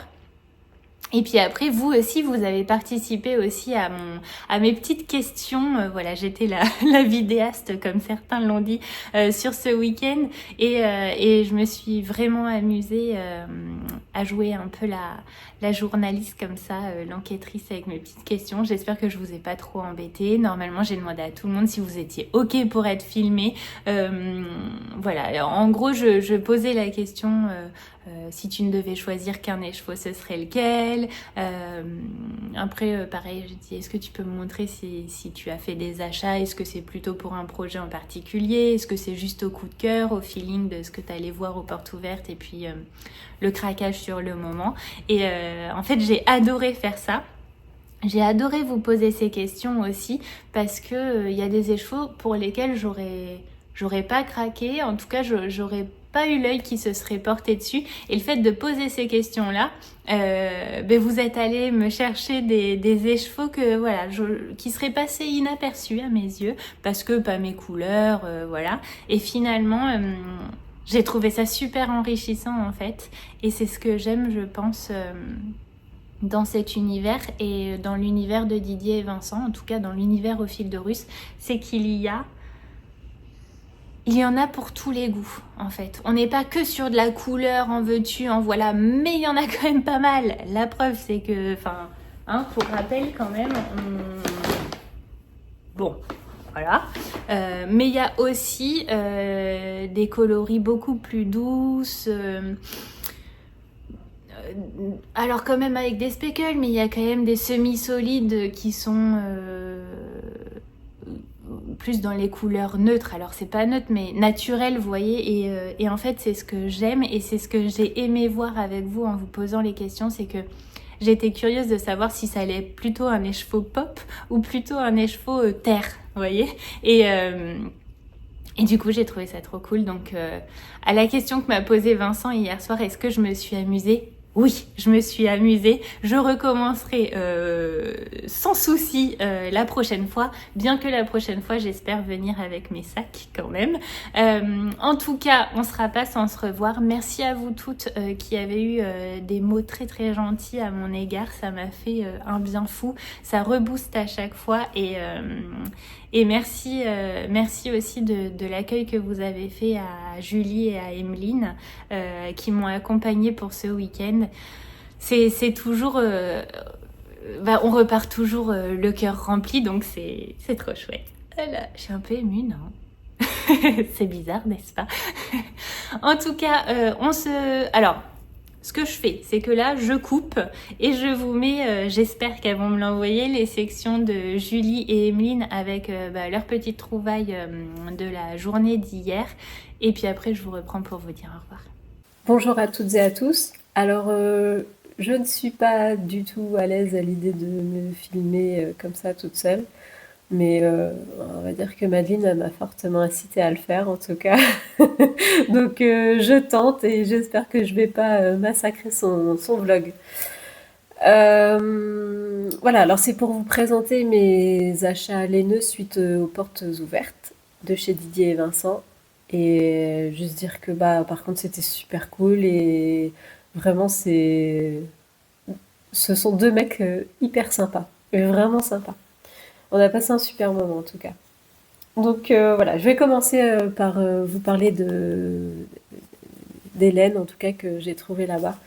Et puis après, vous aussi, vous avez participé aussi à mes petites questions. Voilà, j'étais la vidéaste, comme certains l'ont dit, sur ce week-end. Et je me suis vraiment amusée à jouer un peu la journaliste comme ça, l'enquêtrice avec mes petites questions. J'espère que je vous ai pas trop embêté. Normalement, j'ai demandé à tout le monde si vous étiez OK pour être filmé. Voilà, alors, en gros, je posais la question... si tu ne devais choisir qu'un écheveau, ce serait lequel? Après, pareil, je dis, est-ce que tu peux me montrer si tu as fait des achats? Est-ce que c'est plutôt pour un projet en particulier? Est-ce que c'est juste au coup de cœur, au feeling de ce que tu allais voir aux portes ouvertes et puis le craquage sur le moment? Et en fait, j'ai adoré faire ça. J'ai adoré vous poser ces questions aussi parce que y a des écheveaux pour lesquels j'aurais pas craqué. En tout cas, j'aurais pas eu l'œil qui se serait porté dessus. Et le fait de poser ces questions-là, vous êtes allé me chercher des écheveaux que voilà, qui seraient passés inaperçus à mes yeux parce que pas mes couleurs, voilà. Et finalement, j'ai trouvé ça super enrichissant en fait. Et c'est ce que j'aime, je pense. Dans cet univers et dans l'univers de Didier et Vincent, en tout cas dans l'univers au fil de Russe, c'est qu'il y en a pour tous les goûts en fait. On n'est pas que sur de la couleur, en veux-tu, en voilà, mais il y en a quand même pas mal. La preuve c'est que, pour rappel quand même, bon, voilà. Mais il y a aussi des coloris beaucoup plus douces. Alors quand même avec des speckles, mais il y a quand même des semi-solides qui sont plus dans les couleurs neutres. Alors c'est pas neutre mais naturel, vous voyez, et en fait c'est ce que j'aime et c'est ce que j'ai aimé voir avec vous en vous posant les questions, c'est que j'étais curieuse de savoir si ça allait être plutôt un écheveau pop ou plutôt un écheveau terre, vous voyez, et du coup, j'ai trouvé ça trop cool. Donc, à la question que m'a posée Vincent hier soir, est-ce que je me suis amusée? Oui, je me suis amusée. Je recommencerai sans souci la prochaine fois. Bien que la prochaine fois, j'espère venir avec mes sacs quand même. En tout cas, on ne sera pas sans se revoir. Merci à vous toutes qui avez eu des mots très très gentils à mon égard. Ça m'a fait un bien fou. Ça rebooste à chaque fois et merci aussi de l'accueil que vous avez fait à Julie et à Emeline qui m'ont accompagnée pour ce week-end. C'est toujours... on repart toujours le cœur rempli, donc c'est trop chouette. Voilà, je suis un peu émue, non? C'est bizarre, n'est-ce pas? En tout cas, Alors... Ce que je fais, c'est que là, je coupe et je vous mets, j'espère qu'elles vont me l'envoyer, les sections de Julie et Emeline avec leurs petites trouvailles de la journée d'hier. Et puis après, je vous reprends pour vous dire au revoir. Bonjour à toutes et à tous. Alors, je ne suis pas du tout à l'aise à l'idée de me filmer comme ça toute seule. Mais on va dire que Madeleine m'a fortement incité à le faire en tout cas. Donc je tente et j'espère que je vais pas massacrer son vlog. Voilà, alors c'est pour vous présenter mes achats laineux suite aux portes ouvertes de chez Didier et Vincent. Et juste dire que par contre c'était super cool et vraiment ce sont deux mecs hyper sympas, vraiment sympas. On a passé un super moment en tout cas. Donc voilà, je vais commencer par vous parler d'Hélène, en tout cas que j'ai trouvé là-bas.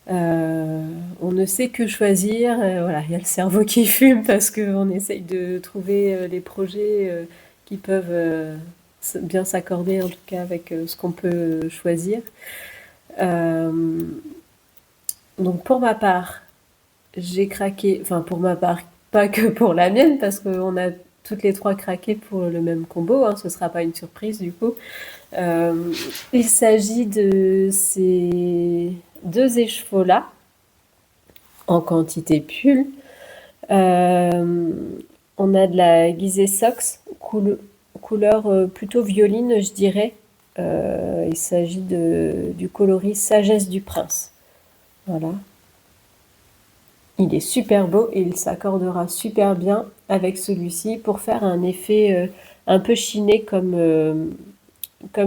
On ne sait que choisir, voilà, il y a le cerveau qui fume parce qu'on essaye de trouver les projets qui peuvent bien s'accorder en tout cas avec ce qu'on peut choisir. Donc pour ma part, j'ai craqué, enfin pour ma part, pas que pour la mienne, parce qu'on a toutes les trois craqué pour le même combo, hein, ce sera pas une surprise du coup. Il s'agit de ces deux écheveaux-là, en quantité pull. On a de la Gizeh Sox, couleur plutôt violine, je dirais. Il s'agit du coloris Sagesse du Prince. Voilà. Il est super beau et il s'accordera super bien avec celui-ci pour faire un effet un peu chiné comme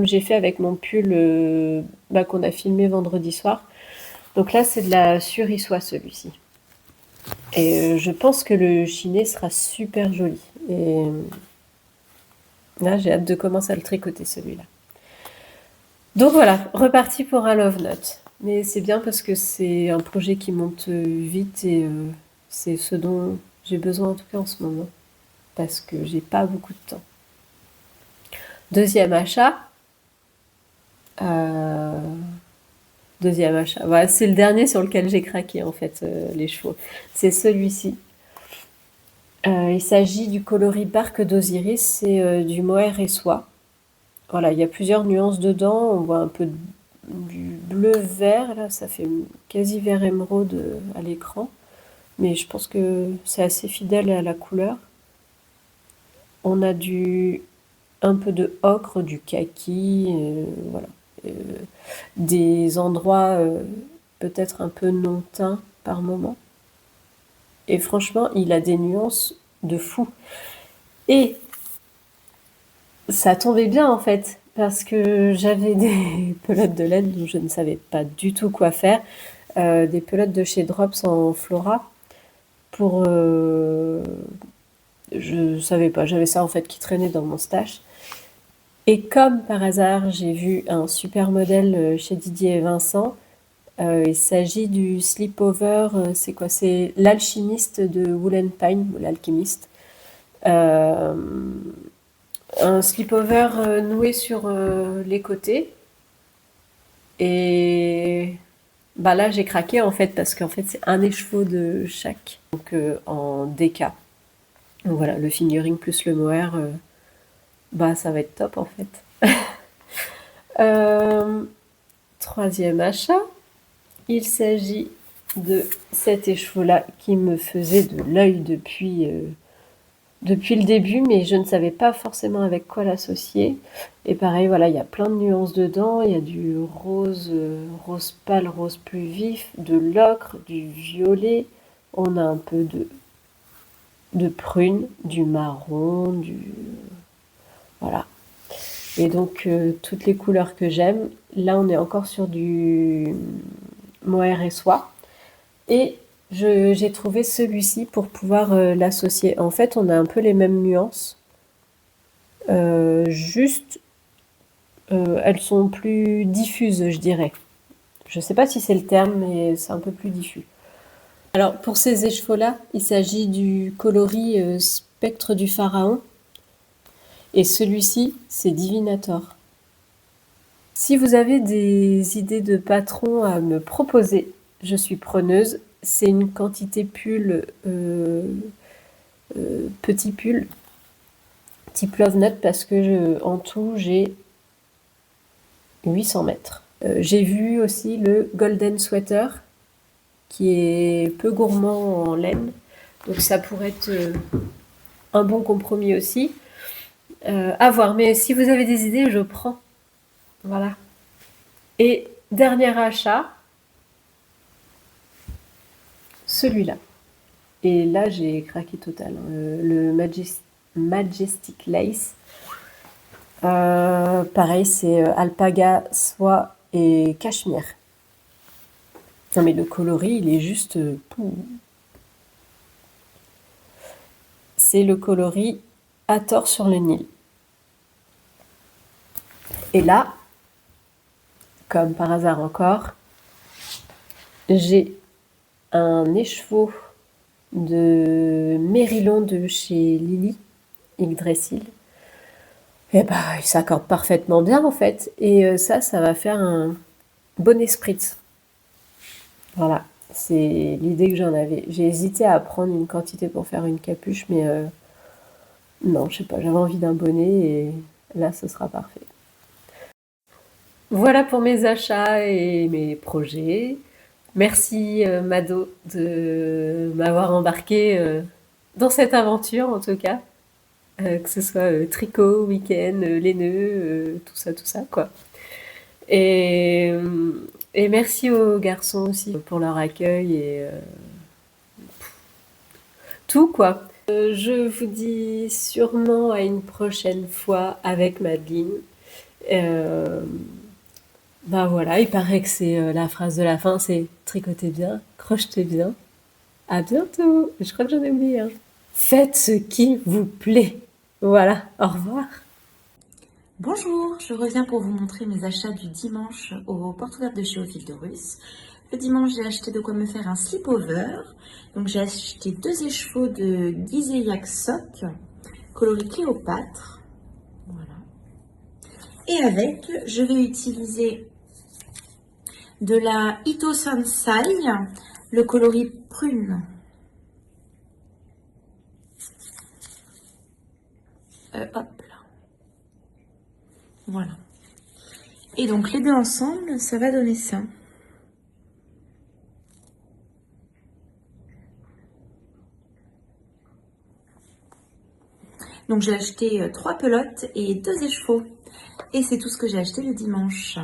j'ai fait avec mon pull qu'on a filmé vendredi soir. Donc là, c'est de la sur-issoie celui-ci. Et je pense que le chiné sera super joli. Et là, j'ai hâte de commencer à le tricoter celui-là. Donc voilà, reparti pour un love note. Mais c'est bien parce que c'est un projet qui monte vite et c'est ce dont j'ai besoin en tout cas en ce moment. Parce que j'ai pas beaucoup de temps. Deuxième achat. Voilà, c'est le dernier sur lequel j'ai craqué en fait, les chevaux. C'est celui-ci. Il s'agit du coloris Barque d'Osiris, c'est du mohair et soie. Voilà, il y a plusieurs nuances dedans. On voit un peu du bleu-vert, là, ça fait quasi vert émeraude à l'écran. Mais je pense que c'est assez fidèle à la couleur. On a un peu de ocre, du kaki, voilà. Des endroits peut-être un peu non teints par moment. Et franchement, il a des nuances de fou. Et ça tombait bien en fait, parce que j'avais des pelotes de laine dont je ne savais pas du tout quoi faire. Des pelotes de chez Drops en Flora. Je savais pas, j'avais ça en fait qui traînait dans mon stash. Et comme par hasard, j'ai vu un super modèle chez Didier et Vincent. Il s'agit du Slipover, c'est quoi? C'est l'alchimiste de Woolen Pine, ou l'alchimiste. Un slipover noué sur les côtés. Et là, j'ai craqué en fait, parce qu'en fait, c'est un écheveau de chaque. Donc en DK. Donc voilà, le fingering plus le mohair, ça va être top en fait. Troisième achat. Il s'agit de cet écheveau-là qui me faisait de l'œil depuis le début, mais je ne savais pas forcément avec quoi l'associer. Et pareil, voilà, il y a plein de nuances dedans. Il y a du rose, rose pâle, rose plus vif, de l'ocre, du violet. On a un peu de prune, du marron, voilà. Et donc, toutes les couleurs que j'aime. Là, on est encore sur du mohair et soie. Et j'ai trouvé celui-ci pour pouvoir l'associer. En fait, on a un peu les mêmes nuances. Juste, elles sont plus diffuses, je dirais. Je ne sais pas si c'est le terme, mais c'est un peu plus diffus. Alors, pour ces écheveaux-là, il s'agit du coloris Spectre du Pharaon. Et celui-ci, c'est Divinator. Si vous avez des idées de patrons à me proposer, je suis preneuse. C'est une quantité pull, petit pull, type Love Note, parce que en tout, j'ai 800 mètres. J'ai vu aussi le Golden Sweater, qui est peu gourmand en laine. Donc ça pourrait être un bon compromis aussi. À voir. Mais si vous avez des idées, je prends. Voilà. Et dernier achat, celui-là. Et là, j'ai craqué total. Le Majestic Lace. Pareil, c'est alpaga, soie et cachemire. Non mais le coloris, il est juste... C'est le coloris Hathor sur le Nil. Et là, comme par hasard encore, j'ai un écheveau de Mérillon de chez Lily, Yggdrasil. Et il s'accorde parfaitement bien en fait. Et ça va faire un bonnet spritz. Voilà, c'est l'idée que j'en avais. J'ai hésité à prendre une quantité pour faire une capuche, mais non, je sais pas, j'avais envie d'un bonnet et là, ce sera parfait. Voilà pour mes achats et mes projets. Merci Mado de m'avoir embarqué dans cette aventure en tout cas. Que ce soit tricot, week-end, les nœuds, tout ça quoi. Et, et merci aux garçons aussi pour leur accueil et tout quoi. Je vous dis sûrement à une prochaine fois avec Madeline. Bah voilà, il paraît que c'est la phrase de la fin, c'est tricotez bien, crochetez bien. À bientôt. Je crois que j'en ai oublié un. Faites ce qui vous plaît. Voilà, au revoir. Bonjour, je reviens pour vous montrer mes achats du dimanche aux portes ouvertes de chez Au Fil de Russe. Le dimanche, j'ai acheté de quoi me faire un slip-over. Donc j'ai acheté 2 écheveaux de Giseyak Sock, coloris Cléopâtre. Voilà. Et avec, je vais utiliser de la Ito Sansai, le coloris prune. Hop là. Voilà. Et donc les deux ensemble, ça va donner ça. Donc j'ai acheté 3 pelotes et 2 écheveaux. Et c'est tout ce que j'ai acheté le dimanche.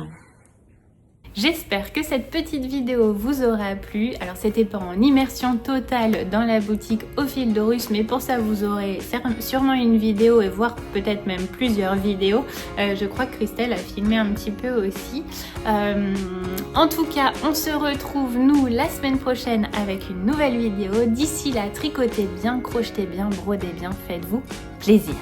J'espère que cette petite vidéo vous aura plu. Alors c'était pas en immersion totale dans la boutique Au Fil de Russe, mais pour ça vous aurez sûrement une vidéo et voire peut-être même plusieurs vidéos. Je crois que Christelle a filmé un petit peu aussi. En tout cas, on se retrouve nous la semaine prochaine avec une nouvelle vidéo. D'ici là, tricotez bien, crochetez bien, brodez bien, faites-vous plaisir.